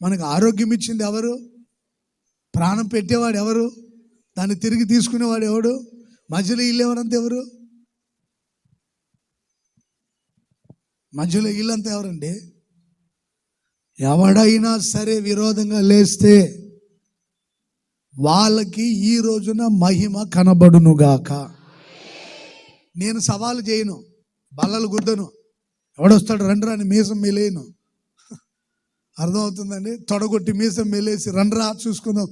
మనకు ఆరోగ్యం ఇచ్చింది ఎవరు? ప్రాణం పెట్టేవాడు ఎవరు? దాన్ని తిరిగి తీసుకునేవాడు ఎవడు? మధ్యలో వీళ్ళెవరంతా ఎవరు? మధ్యలో వీళ్ళంతా ఎవరండి? ఎవడైనా సరే విరోధంగా లేస్తే వాళ్ళకి ఈ రోజున మహిమ కనబడునుగాక. నేను సవాలు చేయను, బల్లలు గుద్దను, ఎవడొస్తాడు రండ్రా అని మీసం మెలేను. అర్థమవుతుందండి? తొడగొట్టి మీసం మెలేసి రండ్రా చూసుకుందాం,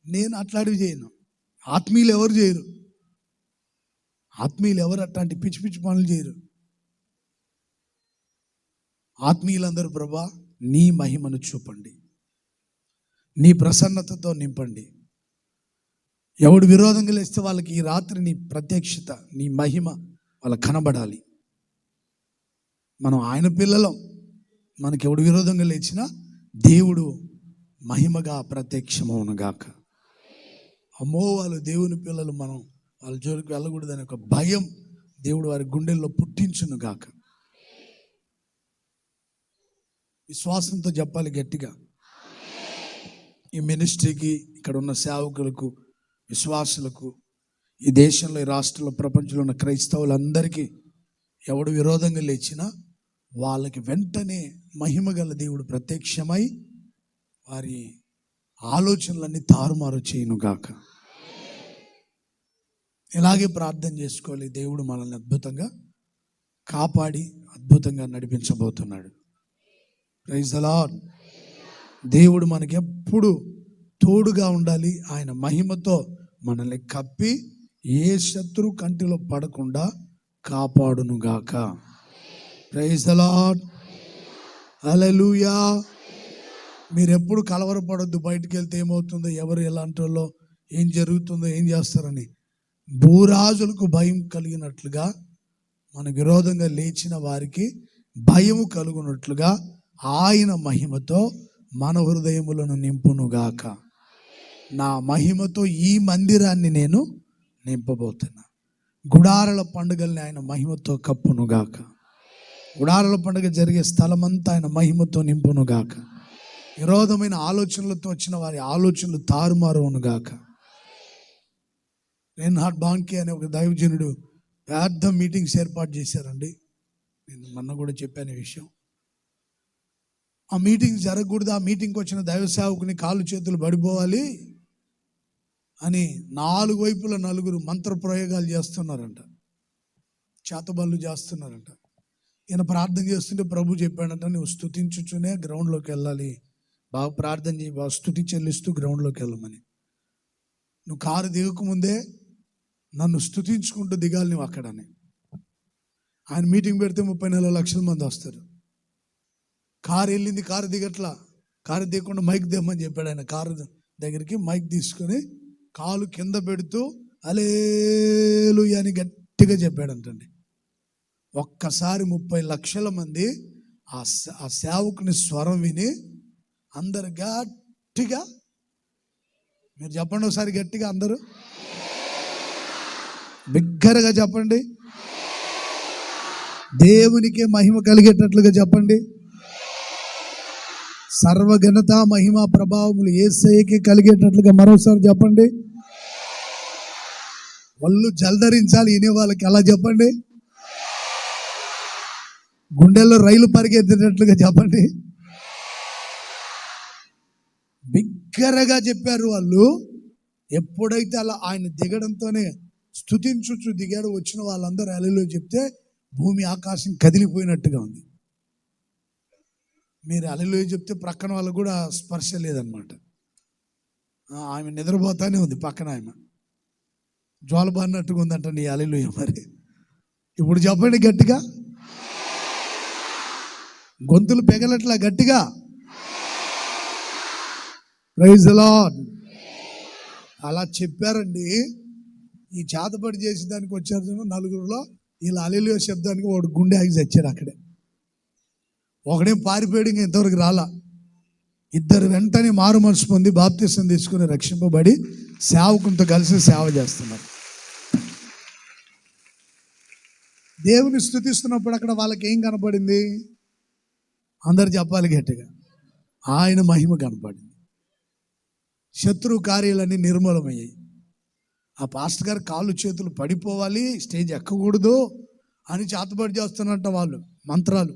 నేను అట్లాంటివి చేయను. ఆత్మీయులు ఎవరు చేయరు, ఆత్మీయులు ఎవరు అట్లాంటి పిచ్చి పిచ్చి పనులు చేయరు. ఆత్మీయులందరూ ప్రభా నీ మహిమను చూపండి, నీ ప్రసన్నతతో నింపండి. ఎవడు విరోధంగా లేస్తే వాళ్ళకి ఈ రాత్రి నీ ప్రత్యక్షత, నీ మహిమ వాళ్ళకి కనబడాలి. మనం ఆయన పిల్లలం, మనకి ఎవడు విరోధంగా లేచినా దేవుడు మహిమగా ప్రత్యక్షమవునుగాక. అమ్మో వాళ్ళు దేవుని పిల్లలు, మనం వాళ్ళ జోలికి వెళ్ళకూడదని ఒక భయం దేవుడు వారి గుండెల్లో పుట్టించునుగాక. విశ్వాసంతో చెప్పాలి గట్టిగా. ఈ మినిస్ట్రీకి, ఇక్కడ ఉన్న సేవకులకు, విశ్వాసులకు, ఈ దేశంలో, ఈ రాష్ట్రంలో, ప్రపంచంలో ఉన్న క్రైస్తవులందరికీ ఎవడు విరోధంగా లేచినా వాళ్ళకి వెంటనే మహిమ గల దేవుడు ప్రత్యక్షమై వారి ఆలోచనలన్నీ తారుమారు చేయునుగాక. ఇలాగే ప్రార్థన చేసుకోవాలి. దేవుడు మనల్ని అద్భుతంగా కాపాడి అద్భుతంగా నడిపించబోతున్నాడు. Praise the lord. దేవుడు మనకి ఎప్పుడు తోడుగా ఉండాలి. ఆయన మహిమతో మనల్ని కప్పి ఏ శత్రు కంటిలో పడకుండా కాపాడునుగాక. Praise the Lord. హల్లెలూయా. మీరు ఎప్పుడు కలవరపడొద్దు. బయటికి వెళ్తే ఏమవుతుందో, ఎవరు ఎలాంటి వాళ్ళో, ఏం జరుగుతుందో, ఏం చేస్తారని. భూరాజులకు భయం కలిగినట్లుగా మన విరోధంగా లేచిన వారికి భయము కలుగునట్లుగా ఆయన మహిమతో మన హృదయములను నింపునుగాక. నా మహిమతో ఈ మందిరాన్ని నేను నింపబోతున్నా. గుడారాల పండుగల్ని ఆయన మహిమతో కప్పునుగాక. గుడారాల పండుగ జరిగే స్థలమంతా ఆయన మహిమతో నింపునుగాక. విరోధమైన ఆలోచనలతో వచ్చిన వారి ఆలోచనలు తారుమారునుగాక. రెన్హార్డ్ బాంకీ అనే ఒక దైవజనుడు పెద్ద మీటింగ్స్ ఏర్పాటు చేశారండి. నేను మొన్న కూడా చెప్పాను ఈ విషయం. ఆ మీటింగ్ జరగకూడదు, ఆ మీటింగ్కి వచ్చిన దైవ సేవకుని కాళ్ళు చేతులు పడిపోవాలి అని 4 వైపుల 4 మంత్ర ప్రయోగాలు చేస్తున్నారంట, చేతబళ్ళు చేస్తున్నారంట. ఈయన ప్రార్థన చేస్తుంటే ప్రభు చెప్పాడంట, నువ్వు స్తుతించుచునే గ్రౌండ్లోకి వెళ్ళాలి, బాగా ప్రార్థన చేయి, బాగా స్తుతి చెల్లిస్తూ గ్రౌండ్లోకి వెళ్ళమని. నువ్వు కారు దిగకముందే నన్ను స్తుతించుకుంటూ దిగాలి నువ్వు అక్కడని. ఆయన మీటింగ్ పెడితే 30-40 లక్షల మంది వస్తారు. కారు వెళ్ళింది, కారు దిగట్లా, కారు దిగకుండా మైక్ దిమ్మని చెప్పాడు ఆయన. కారు దగ్గరికి మైక్ తీసుకొని కాలు కింద పెడుతూ హల్లెలూయా అని గట్టిగా చెప్పాడంటండి. ఒక్కసారి 30 లక్షల మంది ఆ సేవకుని స్వరం విని అందరు గట్టిగా, మీరు చెప్పండి ఒకసారి గట్టిగా, అందరూ బిగ్గరగా చెప్పండి, దేవునికే మహిమ కలిగేటట్లుగా చెప్పండి, సర్వఘనత మహిమ ప్రభావములు యేసయ్యకే కలిగేటట్లుగా మరోసారి చెప్పండి. వాళ్ళు జలధరించాలి వినే వాళ్ళకి, అలా చెప్పండి. గుండెల్లో రైలు పరిగెత్తేటట్లుగా చెప్పండి. బిగ్గరగా చెప్పారు వాళ్ళు. ఎప్పుడైతే అలా ఆయన దిగడంతోనే స్తుతించుచు దిగాడు, వచ్చిన వాళ్ళందరూ హల్లెలూయా చెప్తే భూమి ఆకాశం కదిలిపోయినట్టుగా ఉంది. మీరు హల్లెలూయా చెప్తే ప్రక్కన వాళ్ళకు కూడా స్పర్శ లేదనమాట. ఆమె నిద్రపోతానే ఉంది, పక్కన ఆమె జ్వాలబారినట్టుగా ఉందంట నీ హల్లెలూయా. మరి ఇప్పుడు చెప్పండి గట్టిగా, గొంతులు పెగలట్లా గట్టిగా, ప్రైజ్ ది లార్డ్. అలా చెప్పారండి. ఈ చేతబడి చేసి దానికి వచ్చారు నలుగురులో, వీళ్ళ హల్లెలూయా శబ్దానికి వాడు గుండె ఆగి చచ్చాడు అక్కడే. ఒకడే పారిపోయాడు, ఇంకా ఇంతవరకు రాలా. ఇద్దరు వెంటనే మారు మనసు పొంది బాప్తిసం తీసుకుని రక్షింపబడి సేవకునితో కలిసి సేవ చేస్తున్నారు. దేవుని స్తుతిస్తున్నప్పుడు అక్కడ వాళ్ళకి ఏం కనపడింది? అందరు చెప్పాలి గట్టిగా, ఆయన మహిమ కనపడింది. శత్రు కార్యాలన్నీ నిర్మూలమయ్యాయి. ఆ పాస్టర్ గారు కాళ్ళు చేతులు పడిపోవాలి, స్టేజ్ ఎక్కకూడదు అని చేతబడి చేస్తున్నట్ట వాళ్ళు మంత్రాలు.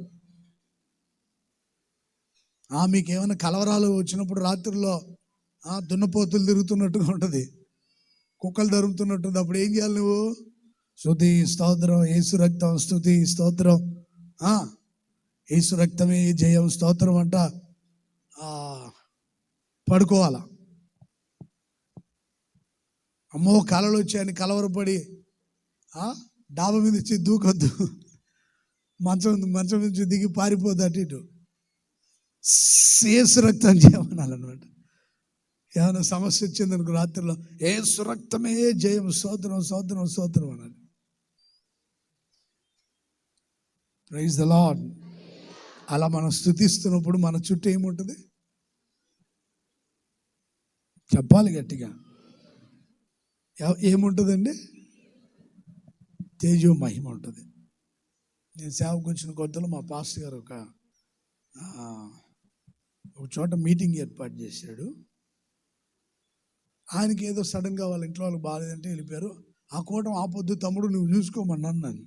మీకు ఏమైనా కలవరాలు వచ్చినప్పుడు రాత్రుల్లో దున్నపోతులు తిరుగుతున్నట్టుగా ఉంటుంది, కుక్కలు తరుగుతున్నట్టుంది. అప్పుడు ఏం చేయాలి నువ్వు? స్తుతి స్తోత్రం, యేసు రక్తం, స్తుతి స్తోత్రం, యేసు రక్తమే జయం స్తోత్రం అంట పడుకోవాలా. అమ్మో కళలు వచ్చాయని కలవరపడి డాబా మీద వచ్చి దూకొద్దు, మంచం నుంచి దిగి పారిపోద్దు అటు ఇటు. యేసు రక్తం చేయమనాలన్నమాట. ఏమైనా సమస్య వచ్చిందనుకో రాత్రిలో, యేసు రక్తమే జయం స్తోత్రం స్తోత్రం స్తోత్రం అనాలి. Praise the Lord. అలా మనం స్తుతిస్తున్నప్పుడు మన చుట్టూ ఏముంటుంది? చెప్పాలి గట్టిగా, ఏముంటుందండి? తేజో మహిమ ఉంటుంది. నేను సేవకు వచ్చిన కొత్తలో మా పాస్టర్ గారు ఒక చోట మీటింగ్ ఏర్పాటు చేశాడు. ఆయనకి ఏదో సడన్గా వాళ్ళ ఇంట్లో వాళ్ళకి బాగాలేదంటే వెళ్ళిపోయారు. ఆ కూటం ఆపొద్దు తమ్ముడు, నువ్వు చూసుకోమన్నాను నన్ను.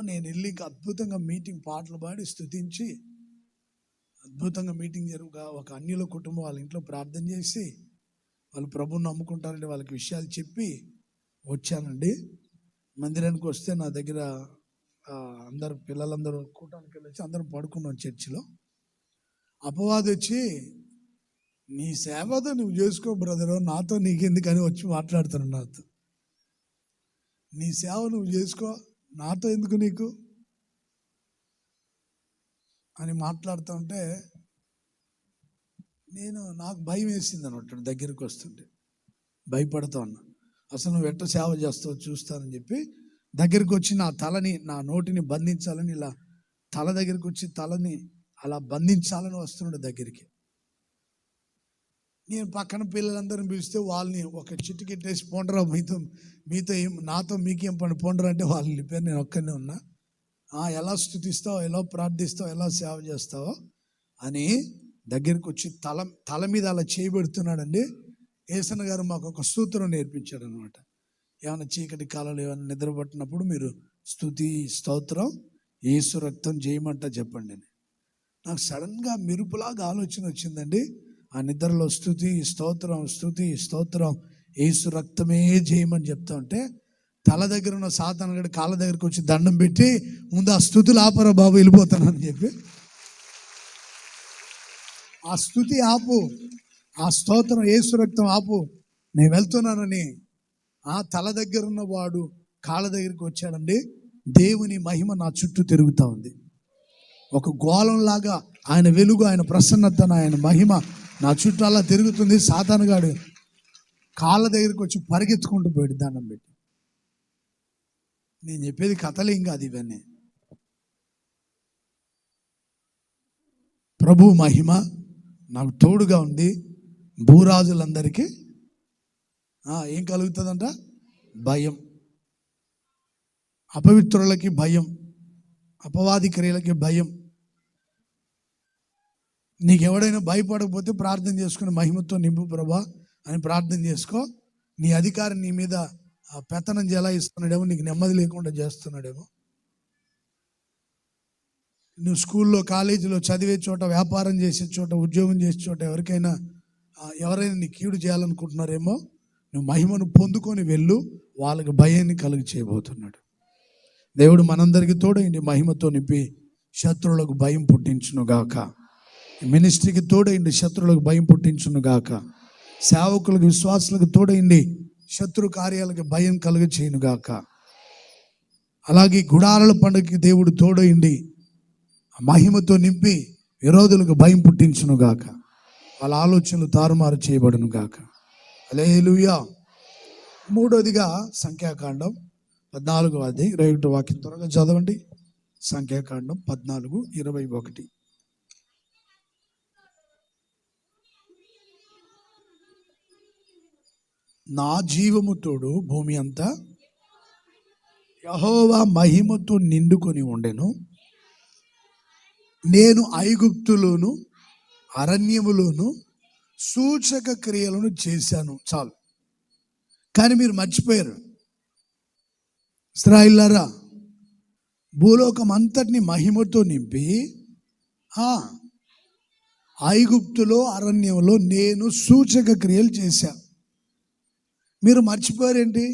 నేను వెళ్ళి అద్భుతంగా మీటింగ్ పాటలు పాడి స్తుతించి అద్భుతంగా మీటింగ్ జరుగుగా ఒక అన్యుల కుటుంబం వాళ్ళ ఇంట్లో ప్రార్థన చేసి వాళ్ళు ప్రభువుని నమ్ముకుంటారంటే వాళ్ళకి విషయాలు చెప్పి వచ్చానండి. మందిరానికి వస్తే నా దగ్గర అందరు పిల్లలందరూ కూటానికి వెళ్ళొచ్చి అందరం పడుకున్నాం చర్చిలో. అపవాది వచ్చి, నీ సేవతో నువ్వు చేసుకో బ్రదరు, నాతో నీకెందుకని వచ్చి మాట్లాడుతున్నాను. నాతో నీ సేవ నువ్వు చేసుకో, నాతో ఎందుకు నీకు అని మాట్లాడుతూ ఉంటే నాకు భయం వేసింది అన్నట్టు. దగ్గరికి వస్తుంటే భయపడుతూ ఉన్నా. అసలు నువ్వు ఎట్ట సేవ చేస్తావు చూస్తానని చెప్పి దగ్గరికి వచ్చి నా నోటిని బంధించాలని, ఇలా తల దగ్గరికి వచ్చి తలని అలా బంధించాలని వస్తున్నాడు దగ్గరికి. నేను పక్కన పిల్లలందరిని పిలిస్తే వాళ్ళని ఒక చిటికెట్టేసి పోండరా, మీతో నాతో మీకేం పని పోండరా అంటే వాళ్ళు వెళ్ళిపోయారు. నేను ఒక్కనే ఉన్నా. ఎలా స్తుతిస్తావు, ఎలా ప్రార్థిస్తావు, ఎలా సేవ చేస్తావో అని దగ్గరికి వచ్చి తల మీద అలా చేయబెడుతున్నాడండి. ఏసన్న గారు మాకు ఒక సూత్రం నేర్పించాడు అనమాట. ఏమైనా చీకటి కాలంలో ఏమైనా నిద్రపట్టినప్పుడు మీరు స్తుతి స్తోత్రం యేసు రక్తం చేయమంట చెప్పండి అని. నాకు సడన్గా మెరుపులాగా ఆలోచన వచ్చిందండి. ఆ నిద్రలో స్తుతి స్తోత్రం యేసు రక్తమే చేయమని చెప్తా ఉంటే తల దగ్గర ఉన్న సాతాను గడి కాళ్ళ దగ్గరికి వచ్చి దండం పెట్టి, ముందు ఆ స్తుతులు ఆపరా బాబు, వెళ్ళిపోతానని చెప్పి ఆ స్తుతి ఆపు, ఆ స్తోత్రం యేసు రక్తం ఆపు, నేను వెళ్తున్నానని ఆ తల దగ్గర ఉన్న వాడు కాళ్ళ దగ్గరికి వచ్చాడండి. దేవుని మహిమ నా చుట్టూ తిరుగుతూ ఉంది. ఒక గోళంలాగా ఆయన వెలుగు, ఆయన ప్రసన్నత, ఆయన మహిమ నా చుట్టూ అలా తిరుగుతుంది. సాతానుగాడు కాళ్ళ దగ్గరికి వచ్చి పరిగెత్తుకుంటూ పోయాడు దండం పెట్టి. నేను చెప్పేది కథలు ఏం కాదు ఇవన్నీ. ప్రభు మహిమ నాకు తోడుగా ఉంది. భూరాజులందరికీ ఏం కలుగుతుందంట? భయం. అపవిత్రులకి భయం, అపవాది క్రియలకి భయం. నీకెవడైనా భయపడకపోతే ప్రార్థన చేసుకుని మహిమతో నింపు ప్రభా అని ప్రార్థన చేసుకో. నీ అధికారం నీ మీద పెత్తనం జలాయిస్తున్నాడేమో, నీకు నెమ్మది లేకుండా చేస్తున్నాడేమో. నువ్వు స్కూల్లో, కాలేజీలో చదివే చోట, వ్యాపారం చేసే చోట, ఉద్యోగం చేసే చోట ఎవరైనా నీ కీడు చేయాలనుకుంటున్నారేమో, నువ్వు మహిమను పొందుకొని వెళ్ళు. వాళ్ళకి భయాన్ని కలుగు చేయబోతున్నాడు దేవుడు. మనందరికీ తోడైంది మహిమతో నింపి శత్రువులకు భయం పుట్టించునుగాక. మినిస్ట్రీకి తోడైంది శత్రువులకు భయం పుట్టించునుగాక. సేవకులకు, విశ్వాసులకు తోడైంది శత్రు కార్యాలకు భయం కలుగ చేయనుగాక. అలాగే గుడారాల పండుగకి దేవుడు తోడైంది మహిమతో నింపి విరోధులకు భయం పుట్టించునుగాక. వాళ్ళ ఆలోచనలు తారుమారు చేయబడునుగాక. హల్లెలూయా. మూడోదిగా సంఖ్యాకాండం 14:21 వాక్యం త్వరగా చదవండి. సంఖ్యాకాండం 14:21. నా జీవము తోడు భూమి అంతా యెహోవా మహిమతో నిండుకొని ఉండెను. నేను ఐగుప్తులోను అరణ్యములోను సూచక క్రియలను చేశాను. చాలు. కానీ మీరు మర్చిపోయారు. ఇశ్రాయేలులారా, భూలోకం అంతటిని మహిమతో నింపి ఐగుప్తులో అరణ్యంలో నేను సూచక క్రియలు చేశాను. మీరు మర్చిపోయారేంటి?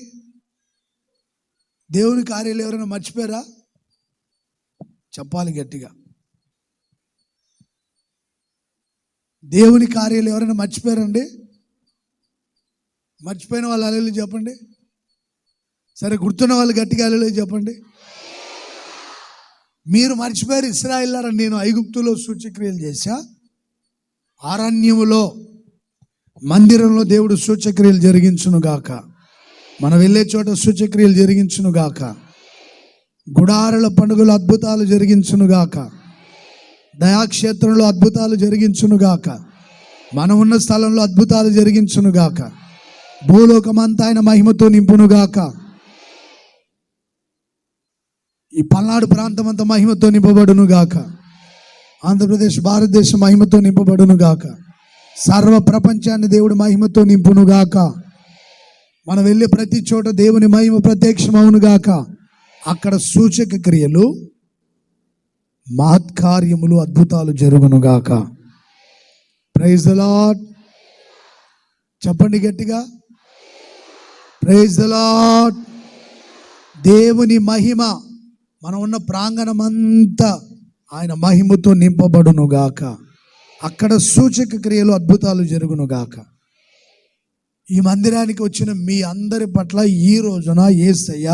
దేవుని కార్యాలు ఎవరైనా మర్చిపోయారా? చెప్పాలి గట్టిగా. దేవుని కార్యాలు ఎవరైనా మర్చిపోయారండి? మర్చిపోయిన వాళ్ళు హల్లెలూయా చెప్పండి. సరే, గుర్తున్న వాళ్ళు గట్టిగా హల్లెలూయా చెప్పండి. మీరు మర్చిపోయారు. ఇశ్రాయేలులారా, నేను ఐగుప్తులో సూచక్రియలు చేశా, అరణ్యములో మందిరంలో దేవుడు సూచక్రియలు జరిగించునుగాక. మనం వెళ్ళే చోట సూచక్రియలు జరిగించునుగాక. గుడారాల పండుగలు అద్భుతాలు జరిగించునుగాక. దయాక్షేత్రంలో అద్భుతాలు జరిగించునుగాక. మనం ఉన్న స్థలంలో అద్భుతాలు జరిగించునుగాక. భూలోకమంతా ఆయన మహిమతో నింపునుగాక. ఈ పల్నాడు ప్రాంతం అంతా మహిమతో నింపబడునుగాక. ఆంధ్రప్రదేశ్, భారతదేశం మహిమతో నింపబడునుగాక. సర్వ ప్రపంచాన్ని దేవుడు మహిమతో నింపునుగాక. మనం వెళ్ళే ప్రతి చోట దేవుని మహిమ ప్రత్యక్షమవునుగాక. అక్కడ సూచక క్రియలు, మహత్కార్యములు, అద్భుతాలు జరుగునుగాక. Praise the lord. చెప్పండి గట్టిగా, ప్రైజ్ ద లార్డ్. దేవుని మహిమ మనం ఉన్న ప్రాంగణం అంతా ఆయన మహిమతో నింపబడునుగాక. అక్కడ సూచక క్రియలు, అద్భుతాలు జరుగునుగాక. ఈ మందిరానికి వచ్చిన మీ అందరి పట్ల ఈ రోజున యేసయ్య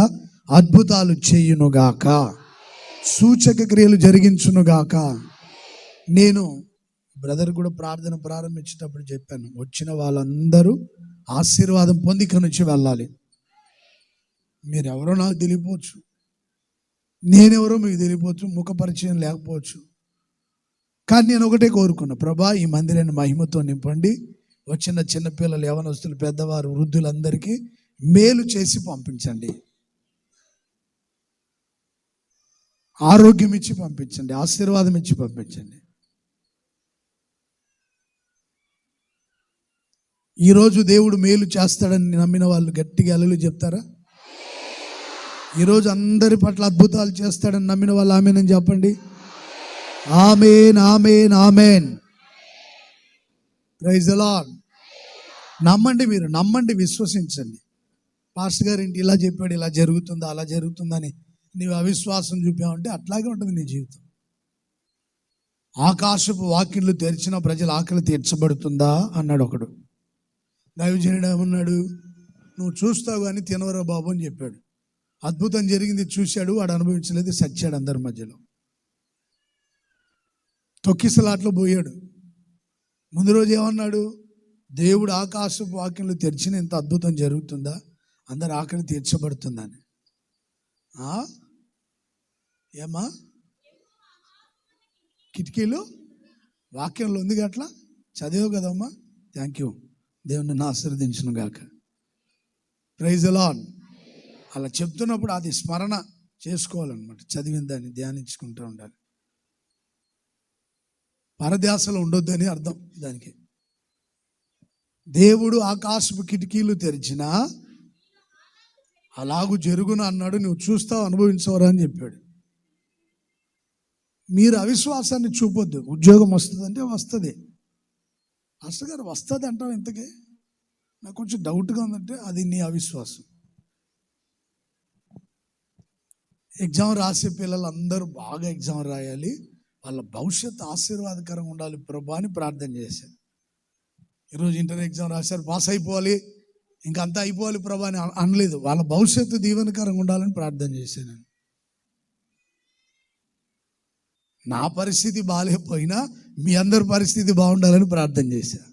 అద్భుతాలు చేయునుగాక, సూచక క్రియలు జరిగించునుగాక. నేను బ్రదర్ కూడా ప్రార్థన ప్రారంభించేటప్పుడు చెప్పాను, వచ్చిన వాళ్ళందరూ ఆశీర్వాదం పొంది ఇక్కడి నుంచి వెళ్ళాలి. మీరెవరో నాకు తెలియపోవచ్చు, నేనెవరో మీకు తెలియపోవచ్చు, ముఖ పరిచయం లేకపోవచ్చు. కానీ నేను ఒకటే కోరుకున్నా, ప్రభా ఈ మందిరాన్ని మహిమతో నింపండి. వచ్చిన చిన్నపిల్లలు, యవనస్తులు, పెద్దవారు, వృద్ధులందరికీ మేలు చేసి పంపించండి, ఆరోగ్యం ఇచ్చి పంపించండి, ఆశీర్వాదం ఇచ్చి పంపించండి. ఈరోజు దేవుడు మేలు చేస్తాడని నమ్మిన వాళ్ళు గట్టిగా హల్లెలూయా చెప్తారా? ఈరోజు అందరి పట్ల అద్భుతాలు చేస్తాడని నమ్మిన వాళ్ళు ఆమేన్ అని చెప్పండి. Amen, amen, amen. Praise the Lord. నమ్మండి, మీరు నమ్మండి, విశ్వసించండి. పాస్టర్ గారు ఇంటి ఇలా చెప్పాడు, ఇలా జరుగుతుందా, అలా జరుగుతుందని నీవు అవిశ్వాసం చూపావంటే అట్లాగే ఉంటుంది నీ జీవితం. ఆకాశపు వాకిళ్ళు తెరిచిన ప్రజల ఆకలి తీర్చబడుతుందా అన్నాడు ఒకడు. దైవజనుడు ఏమన్నాడు, నువ్వు చూస్తావు కానీ తినవరా బాబు అని చెప్పాడు. అద్భుతం జరిగింది, చూశాడు, వాడు అనుభవించలేదు, సచ్చాడు అందరి మధ్యలో. తొక్కిసలాట్లో పోయాడు. ముందు రోజు ఏమన్నాడు? దేవుడు ఆకాశపు వాక్యంలో తెరిచిన ఇంత అద్భుతం జరుగుతుందా, అందరు ఆకలి తీర్చబడుతుందని. ఏమా కిటికీలు వాక్యంలో ఉంది అట్లా చదివావు కదమ్మా. Thank you. దేవుని ఆశీర్వదించును గాక. Praise the Lord. అలా చెప్తున్నప్పుడు అది స్మరణ చేసుకోవాలన్నమాట. చదివిన దాన్ని ధ్యానించుకుంటూ ఉండాలి. పరధ్యాసలో ఉండొద్దని అర్థం దానికి. దేవుడు ఆకాశపు కిటికీలు తెరిచినా అలాగూ జరుగును అన్నాడు. నువ్వు చూస్తావు, అనుభవించవరా అని చెప్పాడు. మీరు అవిశ్వాసాన్ని చూపొద్దు. ఉద్యోగం వస్తుందంటే వస్తుంది. అసలు గారు వస్తుంది అంటావు, ఇంతకే నాకు కొంచెం డౌట్గా ఉందంటే అది నీ అవిశ్వాసం. ఎగ్జామ్ రాసే పిల్లలు అందరూ బాగా ఎగ్జామ్ రాయాలి, వాళ్ళ భవిష్యత్తు ఆశీర్వాదకరంగా ఉండాలి ప్రభా అని ప్రార్థన చేశాను. ఈరోజు ఇంటర్ ఎగ్జామ్ రాశారు, పాస్ అయిపోవాలి, ఇంకా అంతా అయిపోవాలి ప్రభా అని అనలేదు. వాళ్ళ భవిష్యత్తు దీవెనకరంగా ఉండాలని ప్రార్థన చేశాను. నా పరిస్థితి బాగాలేకపోయినా మీ అందరి పరిస్థితి బాగుండాలని ప్రార్థన చేశాను.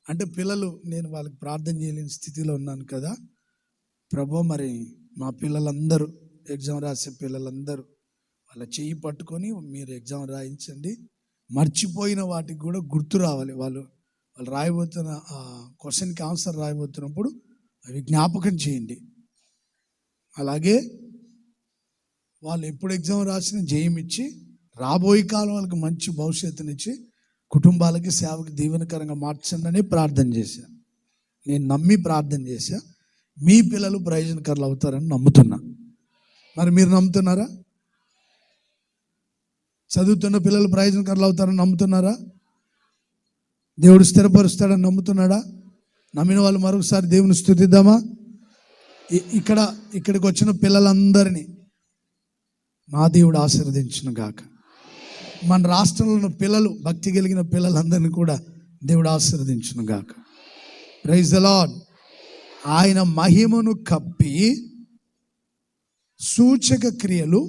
అంటే పిల్లలు, నేను వాళ్ళకి ప్రార్థన చేయలేని స్థితిలో ఉన్నాను కదా ప్రభా, మరి మా పిల్లలందరూ ఎగ్జామ్ రాసే పిల్లలందరూ వాళ్ళ చెయ్యి పట్టుకొని మీరు ఎగ్జామ్ రాయించండి, మర్చిపోయిన వాటికి కూడా గుర్తు రావాలి. వాళ్ళు రాయబోతున్న క్వశ్చన్కి ఆన్సర్ రాయబోతున్నప్పుడు అవి జ్ఞాపకం చేయండి. అలాగే వాళ్ళు ఎప్పుడు ఎగ్జామ్ రాసిన జయం ఇచ్చి రాబోయే కాలం వాళ్ళకి మంచి భవిష్యత్తునిచ్చి కుటుంబాలకి సేవకి దీవెనకరంగా మార్చండి అని ప్రార్థన చేశా. నేను నమ్మి ప్రార్థన చేశా. మీ పిల్లలు ప్రయోజనకరులు అవుతారని నమ్ముతున్నా. మరి మీరు నమ్ముతున్నారా? చదువుతున్న పిల్లలు ప్రయోజనకరులు అవుతారని నమ్ముతున్నారా? దేవుడు స్థిరపరుస్తాడని నమ్ముతున్నాడా? నమ్మిన వాళ్ళు మరొకసారి దేవుని స్తుతిద్దామా? ఇక్కడికి వచ్చిన పిల్లలందరినీ నా దేవుడు ఆశీర్వదించును గాక. మన రాష్ట్రంలో ఉన్న పిల్లలు, భక్తి కలిగిన పిల్లలందరినీ కూడా దేవుడు ఆశీర్వదించును గాక. Praise the Lord. ఆయన మహిమను కప్పి సూచక క్రియలు,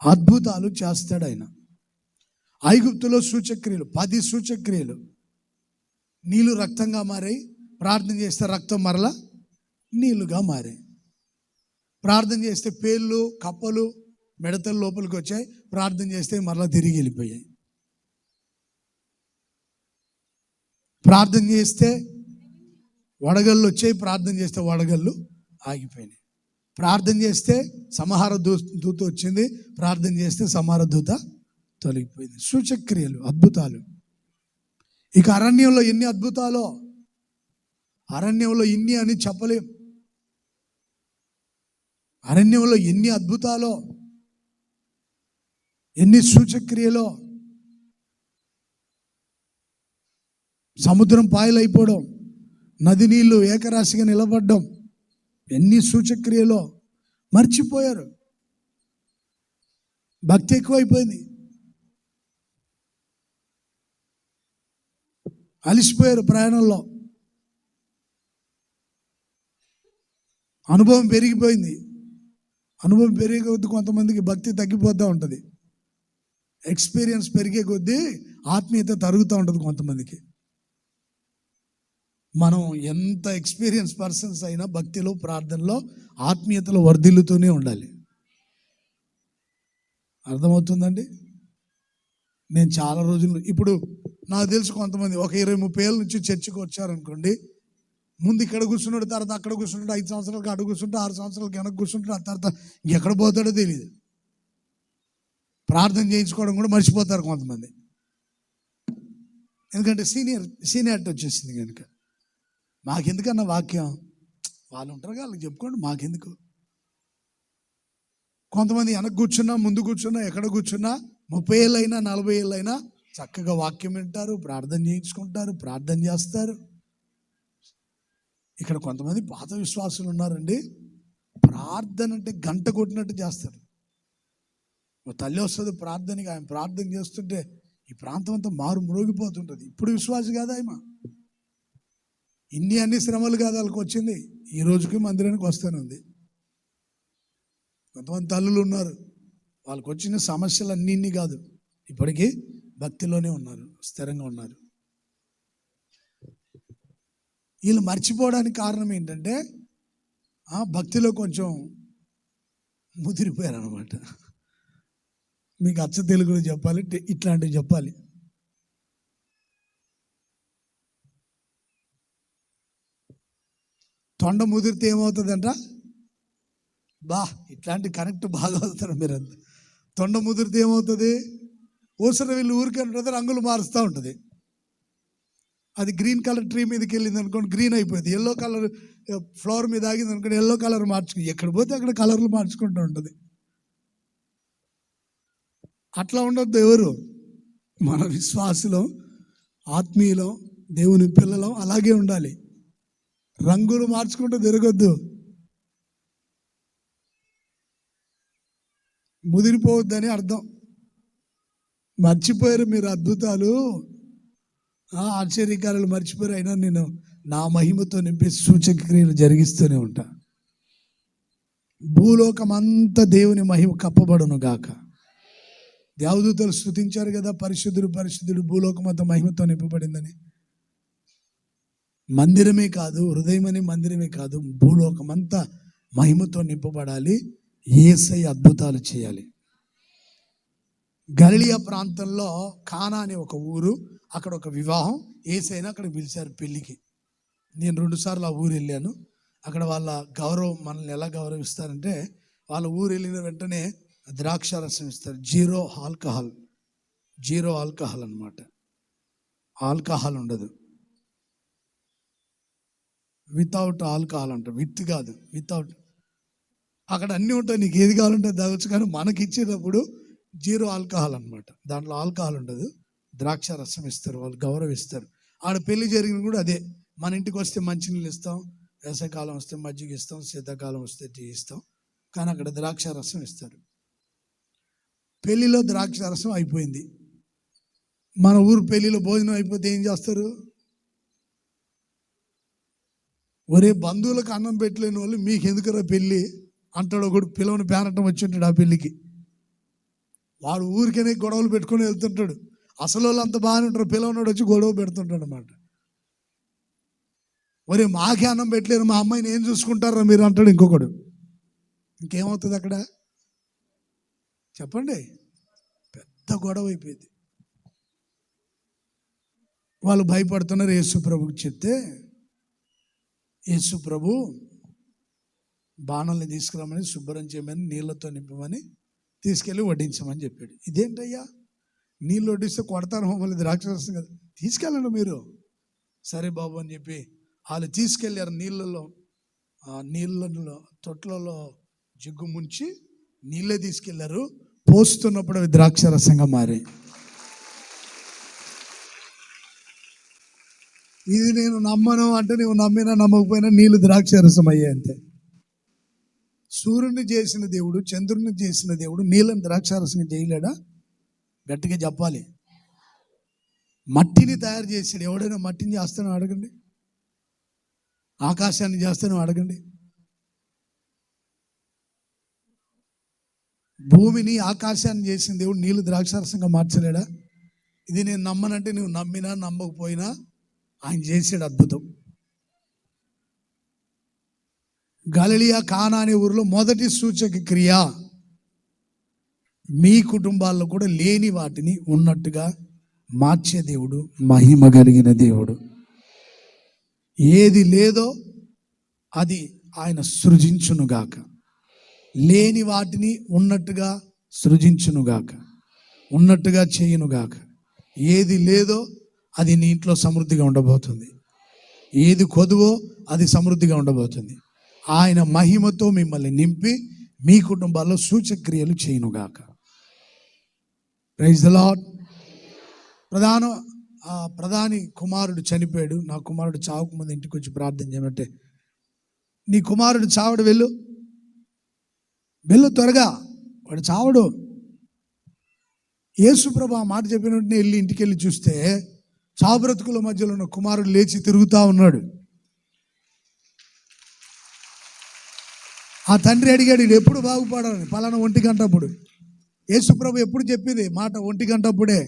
అద్భుతాలు చేస్తాడు ఆయన. ఐగుప్తులో సూచక్రియలు, 10 సూచక్రియలు. నీళ్లు రక్తంగా మారాయి, ప్రార్థన చేస్తే రక్తం మరలా నీళ్లుగా మారాయి. ప్రార్థన చేస్తే పేర్లు, కప్పలు, మిడతలు లోపలికి వచ్చాయి, ప్రార్థన చేస్తే మరలా తిరిగి వెళ్ళిపోయాయి. ప్రార్థన చేస్తే వడగళ్ళు వచ్చాయి, ప్రార్థన చేస్తే వడగళ్ళు ఆగిపోయినాయి. ప్రార్థన చేస్తే సంహార దూత వచ్చింది, ప్రార్థన చేస్తే సంహార దూత తొలగిపోయింది. సూచక్రియలు, అద్భుతాలు. ఇక అరణ్యంలో ఎన్ని అద్భుతాలో, అరణ్యంలో ఇన్ని అని చెప్పలేం. అరణ్యంలో ఎన్ని అద్భుతాలో, ఎన్ని సూచక్రియలో. సముద్రం పాయలైపోవడం, నది నీళ్లు ఏకరాశిగా నిలబడడం, ఎన్ని సూచక్రియలో. మర్చిపోయారు, భక్తి ఎక్కువైపోయింది, అలిసిపోయారు ప్రయాణంలో, అనుభవం పెరిగిపోయింది. అనుభవం పెరిగే కొద్దీ కొంతమందికి భక్తి తగ్గిపోతూ ఉంటుంది. ఎక్స్పీరియన్స్ పెరిగే కొద్దీ ఆత్మీయత తరుగుతూ ఉంటుంది కొంతమందికి. మనం ఎంత ఎక్స్పీరియన్స్ పర్సన్స్ అయినా భక్తిలో, ప్రార్థనలో, ఆత్మీయతలో వర్ధిల్లుతూనే ఉండాలి. అర్థమవుతుందండి? నేను చాలా రోజులు, ఇప్పుడు నాకు తెలుసు కొంతమంది ఒక 20-30 ఏళ్ళ నుంచి చర్చికి వచ్చారనుకోండి, ముందు ఇక్కడ కూర్చున్నాడు, తర్వాత అక్కడ కూర్చుంటాడు, 5 సంవత్సరాలకి అడుగు కూర్చుంటాడు, 6 సంవత్సరాలకి వెనక్కి కూర్చుంటాడు, ఆ తర్వాత ఎక్కడ పోతాడో తెలియదు. ప్రార్థన చేయించుకోవడం కూడా మర్చిపోతారు కొంతమంది, ఎందుకంటే సీనియారిటీ వచ్చేసింది కనుక. మాకెందుకన్నా వాక్యం, వాళ్ళు ఉంటారు వాళ్ళకి చెప్పుకోండి, మాకెందుకు. కొంతమంది వెనక్కి కూర్చున్నా, ముందు కూర్చున్నా, ఎక్కడ కూర్చున్నా 30 ఏళ్ళైనా 40 ఏళ్ళైనా చక్కగా వాక్యం వింటారు, ప్రార్థన చేయించుకుంటారు, ప్రార్థన చేస్తారు. ఇక్కడ కొంతమంది పాత విశ్వాసులు ఉన్నారండి, ప్రార్థన అంటే గంట కొట్టినట్టు చేస్తారు. తల్లి వస్తుంది ప్రార్థనకి, ఆయన ప్రార్థన చేస్తుంటే ఈ ప్రాంతం అంతా మారు మ్రోగిపోతుంటుంది. ఇప్పుడు విశ్వాసి కాదా ఆయన? అన్ని శ్రమలు కాదు వాళ్ళకి వచ్చింది, ఈ రోజుకి మందిరానికి వస్తూనే ఉంది. కొంతమంది తల్లులు ఉన్నారు, వాళ్ళకి వచ్చిన సమస్యలు అన్నీ కాదు, ఇప్పటికీ భక్తిలోనే ఉన్నారు, స్థిరంగా ఉన్నారు. వీళ్ళు మర్చిపోవడానికి కారణం ఏంటంటే భక్తిలో కొంచెం ముదిరిపోయారు అనమాట. మీకు అచ్చ తెలుగులో చెప్పాలి, ఇట్లాంటివి చెప్పాలి. తొండ ముదిరితే ఏమవుతుందంట? ఇట్లాంటి కనెక్ట్ బాగా అవుతారు మీరంతా. తొండ ముదిరితే ఏమవుతుంది? ఊసర వీళ్ళు ఊరికే రంగులు మారుస్తూ ఉంటుంది. అది గ్రీన్ కలర్ ట్రీ మీదకి వెళ్ళింది అనుకోండి, గ్రీన్ అయిపోయింది. ఎల్లో కలర్ ఫ్లవర్ మీద ఆగింది అనుకోండి, ఎల్లో కలర్ మార్చుకుని ఎక్కడ పోతే అక్కడ కలర్లు మార్చుకుంటూ ఉంటుంది. అట్లా ఉండొద్దు ఎవరు. మన విశ్వాసులం, ఆత్మీయులం, దేవుని పిల్లలం అలాగే ఉండాలి. రంగులు మార్చుకుంటూ తిరగొద్దు, ముదిరిపోవద్దని అర్థం. మర్చిపోయారు మీరు అద్భుతాలు, ఆశ్చర్యకారాలు మర్చిపోయారు. అయినా నేను నా మహిమతో నింపి సూచక క్రియలు జరిగిస్తూనే ఉంటా. భూలోకం అంతా దేవుని మహిమ కప్పబడును గాక. దేవదూతలు స్తుతించారు కదా, పరిశుద్ధుడు పరిశుద్ధుడు, భూలోకం అంతా మహిమతో నింపబడిందని. మందిరమే కాదు, హృదయం అనే మందిరమే కాదు, భూలోకం అంతా మహిమతో నింపబడాలి. యేసయ్య అద్భుతాలు చేయాలి. గలిలయ ప్రాంతంలో కానా అనే ఒక ఊరు, అక్కడ ఒక వివాహం. యేసయ్యను అక్కడ పిలిచారు పెళ్ళికి. నేను 2 సార్లు ఆ ఊరు వెళ్ళాను. అక్కడ వాళ్ళ గౌరవం, మనల్ని ఎలా గౌరవిస్తారంటే, వాళ్ళ ఊరు వెళ్ళిన వెంటనే ద్రాక్షారసం ఇస్తారు. జీరో ఆల్కహాల్ అనమాట. ఆల్కహాల్ ఉండదు, వితౌట్ ఆల్కహాల్ అంటారు. విత్ కాదు, వితౌట్. అక్కడ అన్నీ ఉంటాయి, నీకు ఏది కావాలంటే తాగొచ్చు. కానీ మనకి ఇచ్చేటప్పుడు జీరో ఆల్కహాల్ అనమాట. దాంట్లో ఆల్కహాల్ ఉండదు. ద్రాక్ష రసం ఇస్తారు, వాళ్ళు గౌరవిస్తారు. ఆడ పెళ్లి జరిగిన కూడా అదే. మన ఇంటికి వస్తే మంచినీళ్ళు ఇస్తాం, వేసవికాలం వస్తే మజ్జిగ ఇస్తాం, శీతాకాలం వస్తే టీ ఇస్తాం. కానీ అక్కడ ద్రాక్ష రసం ఇస్తారు. పెళ్లిలో ద్రాక్ష రసం అయిపోయింది. మన ఊరు పెళ్లిలో భోజనం అయిపోతే ఏం చేస్తారు? ఒరే, బంధువులకు అన్నం పెట్టలేని వాళ్ళు మీకు ఎందుకురా పెళ్ళి అంటాడు ఒకడు. పిల్లవని పేరటం వచ్చి ఉంటాడు ఆ పెళ్ళికి. వాడు ఊరికనే గొడవలు పెట్టుకొని వెళ్తుంటాడు. అసలు వాళ్ళు అంత బాగానే ఉంటారు, పిల్లవనాడు వచ్చి గొడవ పెడుతుంటాడు అన్నమాట. ఒరే, మాకే అన్నం పెట్టలేరు, మా అమ్మాయిని ఏం చూసుకుంటారా మీరు అంటాడు ఇంకొకడు. ఇంకేమవుతుంది అక్కడ చెప్పండి? పెద్ద గొడవ అయిపోయింది. వాళ్ళు భయపడుతున్నారు. యేసు ప్రభుకి చెప్తే, యేసు ప్రభు బాణల్ని తీసుకురామని, శుభ్రం చేయమని, నీళ్ళతో నింపమని తీసుకెళ్ళి వడ్డించమని చెప్పాడు. ఇదేంటయ్యా, నీళ్ళు వడ్డిస్తే కొడతారు మమ్మల్ని, ద్రాక్షరసం కదా, తీసుకెళ్ళండి మీరు. సరే బాబు అని చెప్పి వాళ్ళు తీసుకెళ్ళారు. నీళ్ళలో తొట్లలో జిగ్గు ముంచి నీళ్ళే తీసుకెళ్లారు. పోస్తున్నప్పుడు అవి ద్రాక్షరసంగా మారాయి. ఇది నేను నమ్మను అంటే, నువ్వు నమ్మినా నమ్మకపోయినా నీళ్ళు ద్రాక్షరసం అయ్యాయి అంతే. సూర్యుడిని చేసిన దేవుడు, చంద్రుడిని చేసిన దేవుడు నీళ్ళని ద్రాక్షారసంగా చేయలేడా? గట్టిగా చెప్పాలి. మట్టిని తయారు చేసాడు. ఎవడైనా మట్టిని చేస్తానో అడగండి, ఆకాశాన్ని చేస్తానో అడగండి. భూమిని ఆకాశాన్ని చేసిన దేవుడు నీళ్ళు ద్రాక్షారసంగా మార్చలేడా? ఇది నేను నమ్మనంటే నువ్వు నమ్మినా నమ్మకపోయినా ఆయన చేసాడు అద్భుతం. గలిలయ కానా అనే ఊరిలో మొదటి సూచక క్రియ, మీ కుటుంబాల్లో కూడా లేని వాటిని ఉన్నట్టుగా మార్చే దేవుడు, మహిమ కలిగిన దేవుడు. ఏది లేదో అది ఆయన సృజించునుగాక. లేని వాటిని ఉన్నట్టుగా సృజించునుగాక, ఉన్నట్టుగా చేయునుగాక. ఏది లేదో అది నీ ఇంట్లో సమృద్ధిగా ఉండబోతుంది. ఏది కొదువో అది సమృద్ధిగా ఉండబోతుంది. ఆయన మహిమతో మిమ్మల్ని నింపి మీ కుటుంబాల్లో సూచక్రియలు చేయునుగాక. Praise the lord. ప్రధాని కుమారుడు చనిపోయాడు. నా కుమారుడు చావకముందు ఇంటికి వచ్చి ప్రార్థన చేయమంటే, నీ కుమారుడు చావడు, వెళ్ళు త్వరగా, వాడు చావడు. యేసు ప్రభు ఆ మాట చెప్పిన వెంటనే వెళ్ళి ఇంటికి వెళ్ళి చూస్తే చావు బ్రతుకుల మధ్యలో ఉన్న కుమారుడు లేచి తిరుగుతూ ఉన్నాడు. ఆ తండ్రి అడిగాడు, ఇది ఎప్పుడు బాగుపడాలని? పలానా 1 గంటప్పుడు. యేసు ప్రభు ఎప్పుడు చెప్పింది మాట 1 గంటప్పుడే.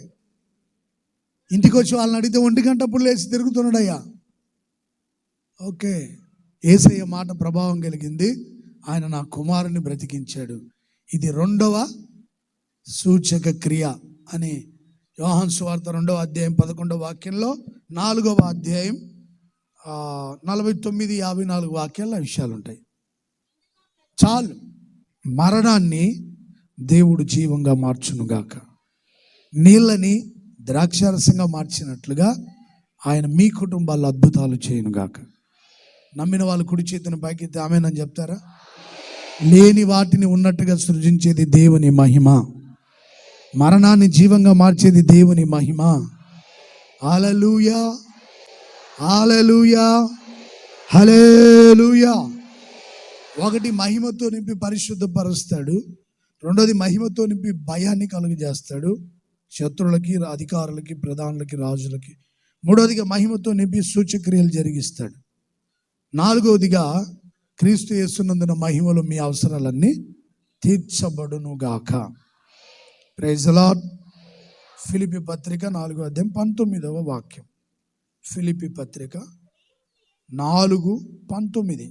ఇంటికి వచ్చి వాళ్ళని అడిగితే 1 గంటప్పుడు లేచి తిరుగుతున్నాడయ్యా. ఓకే, యేసయ్య మాట ప్రభావం కలిగింది. ఆయన నా కుమారుని బ్రతికించాడు. ఇది రెండవ సూచక క్రియ అని యోహాను సువార్త 2వ అధ్యాయం 11వ వాక్యంలో, 4వ అధ్యాయం 49, 54 వాక్యాల విషయాలు ఉంటాయి. చాలు, మరణాన్ని దేవుడు జీవంగా మార్చునుగాక. నీళ్ళని ద్రాక్షారసంగా మార్చినట్లుగా ఆయన మీ కుటుంబాల్లో అద్భుతాలు చేయునుగాక. నమ్మిన వాళ్ళు కుడి చేతిని పైకెత్తి ఆమేనని చెప్తారా? లేని వాటిని ఉన్నట్టుగా సృజించేది దేవుని మహిమ. మరణాన్ని జీవంగా మార్చేది దేవుని మహిమ. హల్లెలూయా, హల్లెలూయా, హల్లెలూయా. ఒకటి, మహిమతో నింపి పరిశుద్ధపరుస్తాడు. రెండోది, మహిమతో నింపి భయాన్ని కలుగజేస్తాడు శత్రులకి, అధికారులకి, ప్రధానులకి, రాజులకి. మూడోదిగా మహిమతో నింపి సూచక్రియలు జరిగిస్తాడు. నాలుగవదిగా, క్రీస్తు యేసునందున మహిమలో మీ అవసరాలన్నీ తీర్చబడునుగాక. Praise the Lord. ఫిలిప్పీ పత్రిక 4వ అధ్యాయం 19వ వాక్యం. ఫిలిప్పీ పత్రిక 4:19.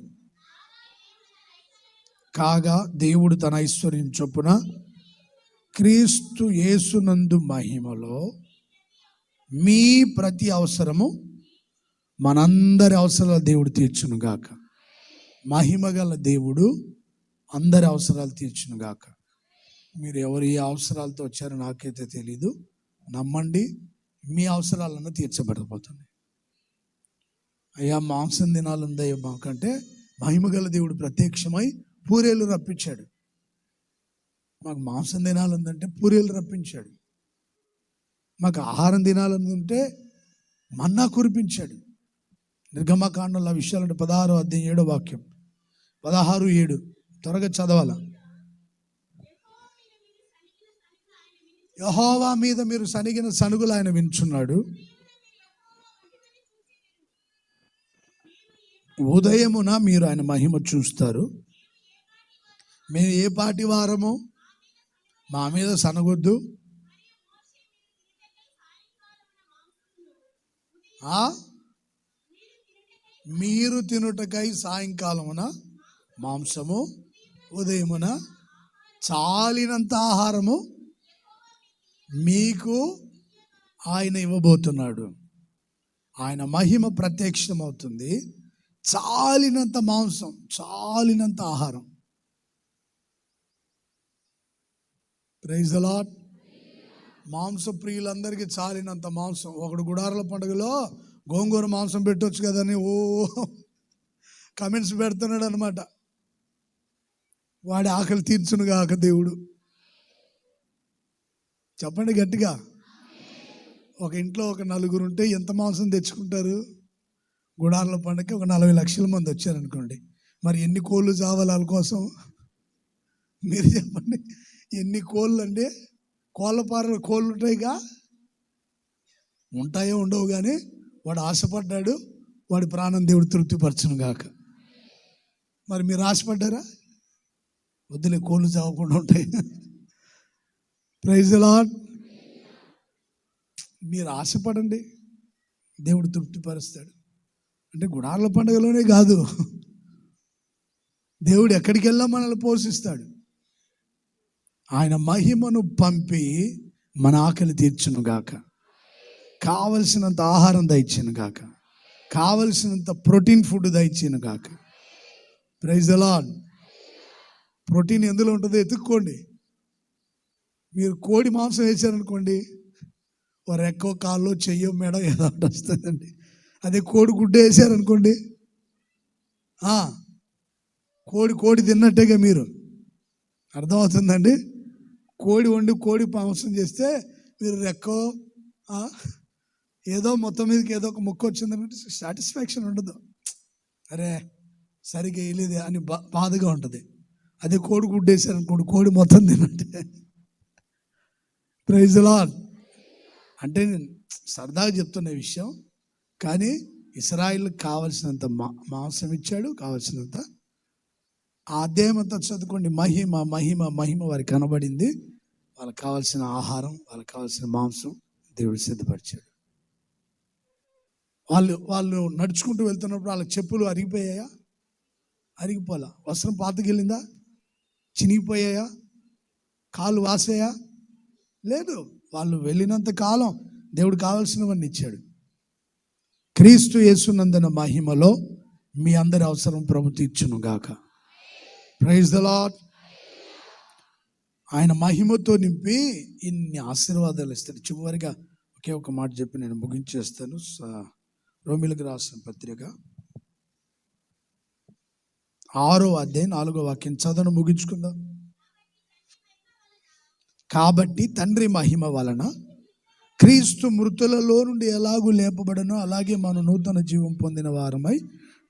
కాగా దేవుడు తన ఐశ్వర్యం చొప్పున క్రీస్తు యేసునందు మహిమలో మీ ప్రతి అవసరము, మనందరి అవసరాలు దేవుడు తీర్చునుగాక. మహిమగల దేవుడు అందరి అవసరాలు తీర్చునుగాక. మీరు ఎవరు ఏ అవసరాలతో వచ్చారో నాకైతే తెలీదు. నమ్మండి, మీ అవసరాలను తీర్చబడబోతున్నాయి. అయ్యా మాంసం దినాలుందయ్యా మాకంటే, మహిమగల దేవుడు ప్రత్యక్షమై పూరేలు రప్పించాడు. మాకు మాంసం దినాలుందంటే పూరేలు రప్పించాడు. మాకు ఆహారం దినాలుందంటే మన్నా కురిపించాడు. నిర్గమకాండంలో ఆ విషయాలంటే 16వ అధ్యాయం 7వ వాక్యం, 16:7 త్వరగా చదవాల. యెహోవా మీద మీరు సనిగిన సనుగులు ఆయన వించున్నాడు. ఉదయమున మీరు ఆయన మహిమ చూస్తారు. మేము ఏ పాటి వారము, మా మీద సనగొద్దు. మీరు తినుటకై సాయంకాలమున మాంసము, ఉదయమున చాలినంత ఆహారము మీకు ఆయన ఇవ్వబోతున్నాడు. ఆయన మహిమ ప్రత్యక్షమవుతుంది. చాలినంత మాంసం, చాలినంత ఆహారం. Praise the Lord. మాంస ప్రియులందరికీ చాలినంత మాంసం. ఒకడు గుడారాల పండుగలో గోంగూర మాంసం పెట్టవచ్చు కదని కమెంట్స్ పెడుతున్నాడు అనమాట. వాడి ఆకలి తీర్చునుగాక దేవుడు. చెప్పండి గట్టిగా. ఒక ఇంట్లో ఒక 4 ఉంటే ఎంత మాంసం తెచ్చుకుంటారు? గుడారాల పండుగకి ఒక 40 లక్షల మంది వచ్చారనుకోండి, మరి ఎన్ని కోళ్ళు చావాలి వాళ్ళ కోసం? మీరు చెప్పండి, ఎన్ని కోళ్ళు అంటే? కోళ్ళపారలు కోళ్ళు ఉంటాయిగా, ఉంటాయో ఉండవు, కానీ వాడు ఆశపడ్డాడు, వాడి ప్రాణం దేవుడు తృప్తిపరచును గాక. మరి మీరు ఆశపడ్డారా? వద్దులే, కోళ్ళు చావకుండా ఉంటాయి. Praise the Lord. మీరు ఆశపడండి, దేవుడు తృప్తిపరుస్తాడు. అంటే గుడారాల పండుగలోనే కాదు, దేవుడు ఎక్కడికి వెళ్ళా మనల్ని పోషిస్తాడు. ఆయన మహిమను పంపి మన ఆకలి తీర్చును గాక. కావలసినంత ఆహారం దయచేను గాక. కావలసినంత ప్రోటీన్ ఫుడ్ దయచేను గాక. Praise the lord. ప్రోటీన్ ఎందులో ఉంటుందో ఎత్తుక్కోండి. మీరు కోడి మాంసం వేసారనుకోండి, ఒక రెక్కో కాల్లో చెయ్యో మెడ ఏదో ఒకటి వస్తుందండి. అదే కోడి గుడ్డ వేసారనుకోండి, కోడి తిన్నట్టేగా. మీరు అర్థమవుతుందండి? కోడి వండి కోడి మాంసం చేస్తే మీరు రెక్కో ఏదో మొత్తం మీదకి ఏదో ఒక ముక్క వచ్చిందంటే సాటిస్ఫాక్షన్ ఉండదు. అరే సరిగ్గా వేయలేదే అని బాధగా ఉంటుంది. అదే కోడి గుడ్డ వేసారనుకోండి, కోడి మొత్తం తిన్నట్టే. Praise the lord. అంటే నేను సరదాగా చెప్తున్న విషయం, కానీ ఇశ్రాయేలుకి కావలసినంత మాంసం ఇచ్చాడు, కావలసినంత. ఆ అధ్యాయం అంతా చదువుకోండి. మహిమ మహిమ మహిమ వారికి కనబడింది. వాళ్ళకి కావాల్సిన ఆహారం, వాళ్ళకి కావాల్సిన మాంసం దేవుడు సిద్ధపరిచాడు. వాళ్ళు నడుచుకుంటూ వెళ్తున్నప్పుడు వాళ్ళ చెప్పులు అరిగిపోయాయా? అరిగిపోలా. వస్త్రం పాతకెళ్ళిందా? చినిగిపోయాయా? కాళ్ళు వాసాయా? లేదు. వాళ్ళు వెళ్ళినంత కాలం దేవుడు కావాల్సినవన్నీ ఇచ్చాడు. క్రీస్తు యేసునందున మహిమలో మీ అందరి అవసరం ప్రభు తీర్చును గాక. Praise the Lord. ఆయన మహిమతో నింపి ఇన్ని ఆశీర్వాదాలు ఇస్తాడు. చివరిగా ఒకే ఒక మాట చెప్పి నేను ముగించేస్తాను. రోమిలకు రాసిన పత్రిక 6వ అధ్యాయం 4వ వాక్యం చదవను ముగించుకుందాం. కాబట్టి తండ్రి మహిమ వలన క్రీస్తు మృతులలో నుండి ఎలాగూ లేపబడనో అలాగే మనం నూతన జీవం పొందిన వారమై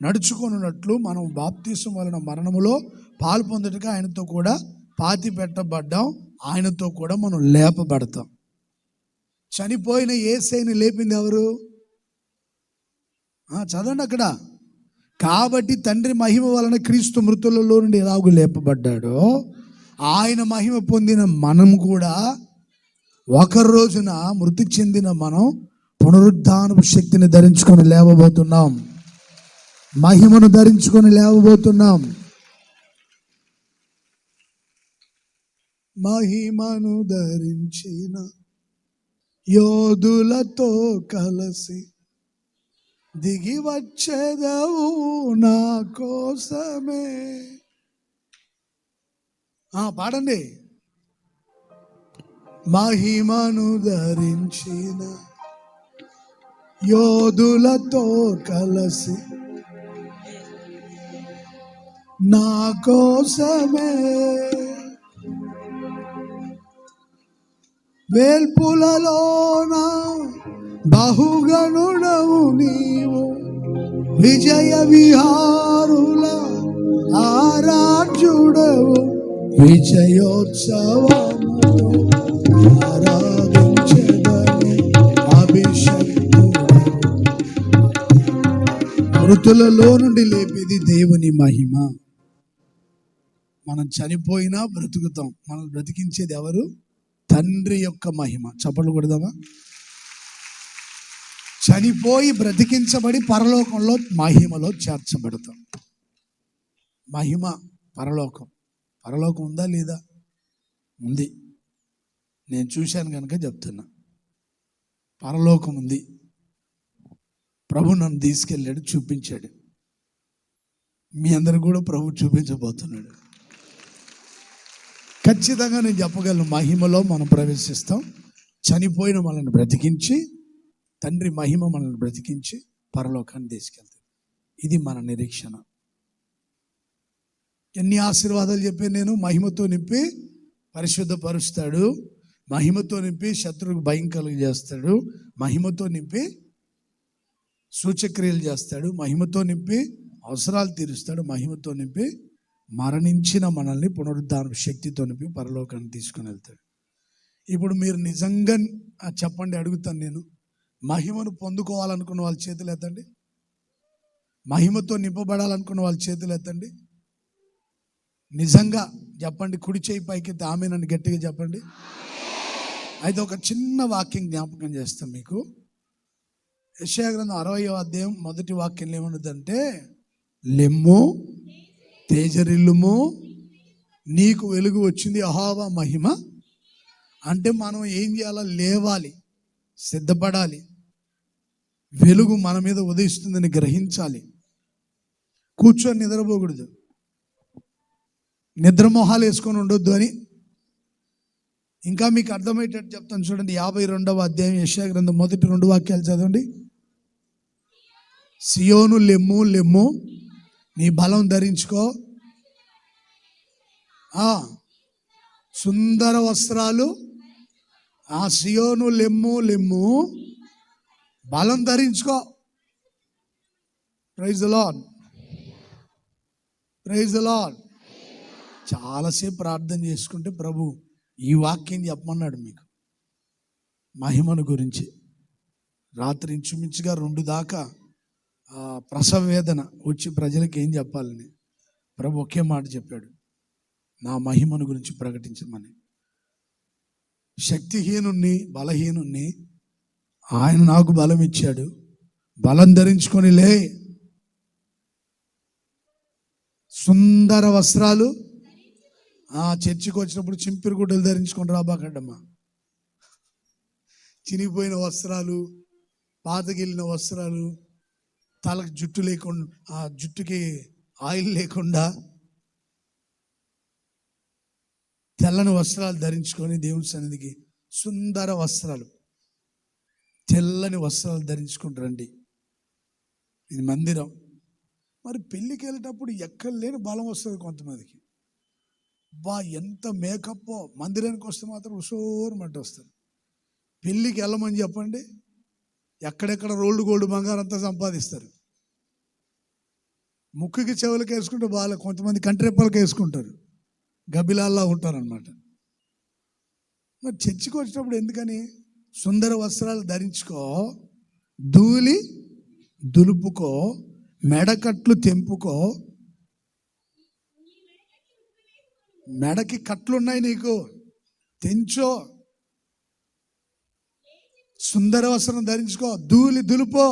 నడుచుకున్నట్లు మనం బాప్తిసం వలన మరణములో పాలు పొందుటకు ఆయనతో కూడా పాతి పెట్టబడ్డాం. ఆయనతో కూడా మనం లేపబడతాం. చనిపోయిన యేసయ్యని లేపింది ఎవరు? చదవండి అక్కడ. కాబట్టి తండ్రి మహిమ వలన క్రీస్తు మృతులలో నుండి ఎలాగూ లేపబడ్డాడో ఆయన మహిమ పొందిన మనం కూడా ఒక రోజున మృతి చెందిన మనం పునరుద్ధానపు శక్తిని ధరించుకొని లేవబోతున్నాం. మహిమను ధరించుకొని లేవబోతున్నాం. మహిమను ధరించిన యోధులతో కలిసి దిగి వచ్చేదవు నా కోసమే. పాడండి. మహిమను ధరించిన యోధులతో కలిసి నా కోసమే వేల్పులలోన బహుగణుడవు నీవు, విజయ విహారుల ఆరాధ్యుడవు, విజయోత్సవముతో ఆరాధించెదను అభిషక్తుడవు. మృతులలో నుండి లేపేది దేవుని మహిమ. మనం చనిపోయినా బ్రతుకుతాం. మనం బ్రతికించేది ఎవరు? తండ్రి యొక్క మహిమ. చప్పట్లు కొడదామా? చనిపోయి బ్రతికించబడి పరలోకంలో మహిమలో చేర్చబడతాం. మహిమ పరలోకం. పరలోకం ఉందా లేదా? ఉంది. నేను చూశాను కనుక చెప్తున్నా. పరలోకం ఉంది. ప్రభు నన్ను తీసుకెళ్ళాడు, చూపించాడు. మీ అందరు కూడా ప్రభు చూపించబోతున్నాడు. ఖచ్చితంగా నేను చెప్పగలను, మహిమలో మనం ప్రవేశిస్తాం. చనిపోయిన మనల్ని బ్రతికించి, తండ్రి మహిమ మనల్ని బ్రతికించి పరలోకాన్ని తీసుకెళ్తాం. ఇది మన నిరీక్షణ. ఎన్ని ఆశీర్వాదాలు చెప్పాను నేను. మహిమతో నింపి పరిశుద్ధపరుస్తాడు, మహిమతో నింపి శత్రువుకు భయం కలుగజేస్తాడు, మహిమతో నింపి సూచక్రియలు చేస్తాడు, మహిమతో నింపి అవసరాలు తీరుస్తాడు, మహిమతో నింపి మరణించిన మనల్ని పునరుద్ధాన శక్తితో నింపి పరలోకాన్ని తీసుకుని వెళ్తాడు. ఇప్పుడు మీరు నిజంగా చెప్పండి, అడుగుతాను నేను. మహిమను పొందుకోవాలనుకున్న వాళ్ళ చేతులు ఎత్తండి. మహిమతో నింపబడాలనుకున్న వాళ్ళ చేతులు ఎత్తండి. నిజంగా చెప్పండి. కుడి చేయి పైకి ఆమె నన్ను గట్టిగా చెప్పండి. అయితే ఒక చిన్న వాక్యం జ్ఞాపకం చేస్తాం మీకు. యెషయా గ్రంథం 60వ అధ్యాయం 1వ వాక్యంలో ఏమన్నదంటే, లెమ్ము తేజరిల్లుము, నీకు వెలుగు వచ్చింది, యెహోవా మహిమ. అంటే మనం ఏం చేయాలా? లేవాలి, సిద్ధపడాలి. వెలుగు మన మీద ఉదయిస్తుందని గ్రహించాలి. కూర్చొని నిద్రపోకూడదు, నిద్రమోహాలు వేసుకొని ఉండొద్దు అని. ఇంకా మీకు అర్థమయ్యేటట్టు చెప్తాను చూడండి. 52వ అధ్యాయం యెషయా గ్రంథం 1-2 వాక్యాలు చదవండి. సియోను లెమ్ము, లెమ్ము, నీ బలం ధరించుకో. సుందర వస్త్రాలు. సియోను లెమ్ము, లెమ్ము, బలం ధరించుకో. Praise the Lord, praise the Lord. చాలాసేపు ప్రార్థన చేసుకుంటే ప్రభు ఈ వాక్యం చెప్పమన్నాడు మీకు, మహిమను గురించి. రాత్రి ఇంచుమించుగా 2 దాకా ప్రసవ వేదన వచ్చి ప్రజలకు ఏం చెప్పాలని ప్రభు ఒకే మాట చెప్పాడు, నా మహిమను గురించి ప్రకటించమని. శక్తిహీనుణ్ణి, బలహీనుణ్ణి ఆయన నాకు బలం ఇచ్చాడు. బలం ధరించుకొని లే. సుందర వస్త్రాలు. చర్చికి వచ్చినప్పుడు చింపిరి గుడ్డలు ధరించుకొని రాబాకండమ్మా. చినిగిపోయిన వస్త్రాలు, పాతగిలిన వస్త్రాలు, తలకు జుట్టు లేకుండా, ఆ జుట్టుకి ఆయిల్ లేకుండా తెల్లని వస్త్రాలు ధరించుకొని దేవుని సన్నిధికి, సుందర వస్త్రాలు, తెల్లని వస్త్రాలు ధరించుకుని రండి. ఇది మందిరం. మరి పెళ్ళికి వెళ్ళేటప్పుడు ఎక్కడ లేని బలం వస్తుంది కొంతమందికి. ఎంత మేకప్. మందిరానికి వస్తే మాత్రం ఉసోరమంటే వస్తుంది. పెళ్ళికి వెళ్ళమని చెప్పండి, ఎక్కడెక్కడ రోల్డ్ గోల్డ్ బంగారం అంతా సంపాదిస్తారు. ముక్కుకి చెవులకి వేసుకుంటే బాగా, కొంతమంది కంట్రెప్పలకి వేసుకుంటారు, గబిలాల్లా ఉంటారనమాట. మరి చర్చికి వచ్చినప్పుడు ఎందుకని సుందర వస్త్రాలు ధరించుకో, ధూళి దులుపుకో, మెడకట్లు తెంపుకో. మెడకి కట్లున్నాయి నీకు, తెంచో. సుందర వస్త్రం ధరించుకో, ధూళి దులుపో.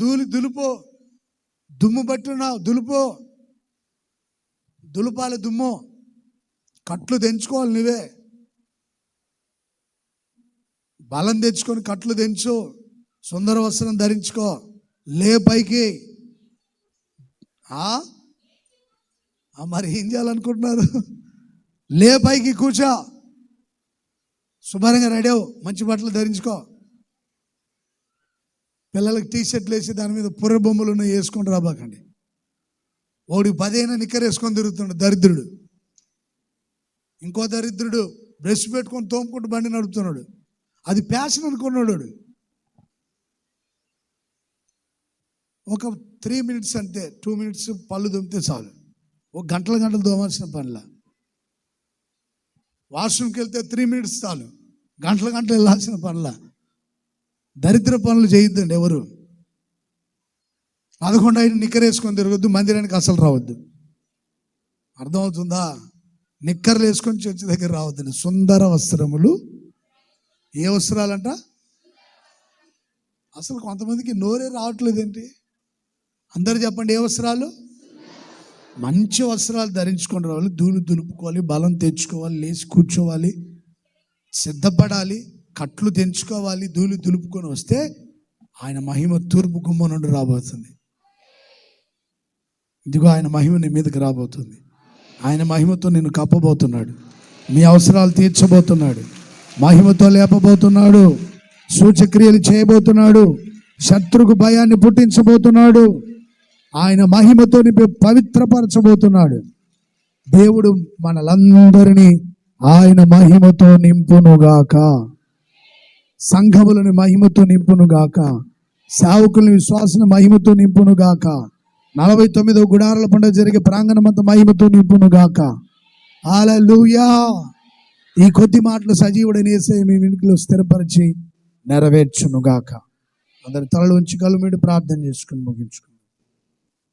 ధూళి దులుపో. దుమ్ము పట్టున్నావు, దులుపో. దులుపాలి దుమ్ము. కట్లు తెంచుకోవాలి నువ్వే. బలం తెచ్చుకొని కట్లు తెంచు. సుందర వస్త్రం ధరించుకో, లే పైకి. మరి ఏం చేయాలనుకుంటున్నారు? లే పైకి, కూర్చో. శుభ్రంగా రెడీ అవ్వు, మంచి బట్టలు ధరించుకో. పిల్లలకి టీషర్ట్లు వేసి దాని మీద పుర్ర బొమ్మలు ఉన్నాయి, వేసుకొని రాబాకండి. వాడికి 10 నిక్కర్ వేసుకొని తిరుగుతున్నాడు దరిద్రుడు. ఇంకో దరిద్రుడు బ్రష్ పెట్టుకొని తోముకుంటూ బండి నడుపుతున్నాడు. అది ప్యాషన్ అనుకున్నాడు. ఒక 3 minutes అంతే, 2 minutes పళ్ళు దొమ్మితే చాలు. ఒక గంటలు దోమాల్సిన పనిలా. వాష్రూమ్కి వెళ్తే 3 minutes చాలు, గంటలు వెళ్ళాల్సిన పనిలా. దరిద్ర పనులు చేయొద్దండి ఎవరు. 11 నిక్కర్ వేసుకొని తిరగొద్దు, మందిరానికి అసలు రావద్దు. అర్థమవుతుందా? నిక్కర్లు వేసుకొని చర్చి దగ్గర రావద్దండి. సుందర వస్త్రములు. ఏ వస్త్రాలంట? అసలు కొంతమందికి నోరే రావట్లేదేంటి? అందరూ చెప్పండి, ఏ వస్త్రాలు? మంచి వస్త్రాలు ధరించుకొని రావాలి, ధూళి దులుపుకోవాలి, బలం తెచ్చుకోవాలి, లేచి కూర్చోవాలి, సిద్ధపడాలి, కట్లు తెంచుకోవాలి. ధూళి దులుపుకొని వస్తే ఆయన మహిమ తూర్పు గుమ్మ నుండి రాబోతుంది. ఇదిగో ఆయన మహిమ నీ మీదకి రాబోతుంది. ఆయన మహిమతో నిన్ను కప్పబోతున్నాడు. మీ అవసరాలు తీర్చబోతున్నాడు. మహిమతో లేపబోతున్నాడు. సూచక్రియలు చేయబోతున్నాడు. శత్రుకు భయాన్ని పుట్టించబోతున్నాడు. ఆయన మహిమతో నింపి పవిత్రపరచబోతున్నాడు. దేవుడు మనలందరినీ ఆయన మహిమతో నింపునుగాక. సంఘములను మహిమతో నింపునుగాక. సేవకులను, విశ్వాసులను మహిమతో నింపునుగాక. 49వ గుడారాల పండుగ జరిగే ప్రాంగణమంతా మహిమతో నింపునుగాక. హల్లెలూయా. ఈ కొద్ది మాటలు సజీవుడైన యేసయ్య మీ వెనుకలో స్థిరపరిచి నెరవేర్చునుగాక. అందరి తలలు ఉంచి కళ్ళు మూడి ప్రార్థన చేసుకుని ముగించుకుంటాం.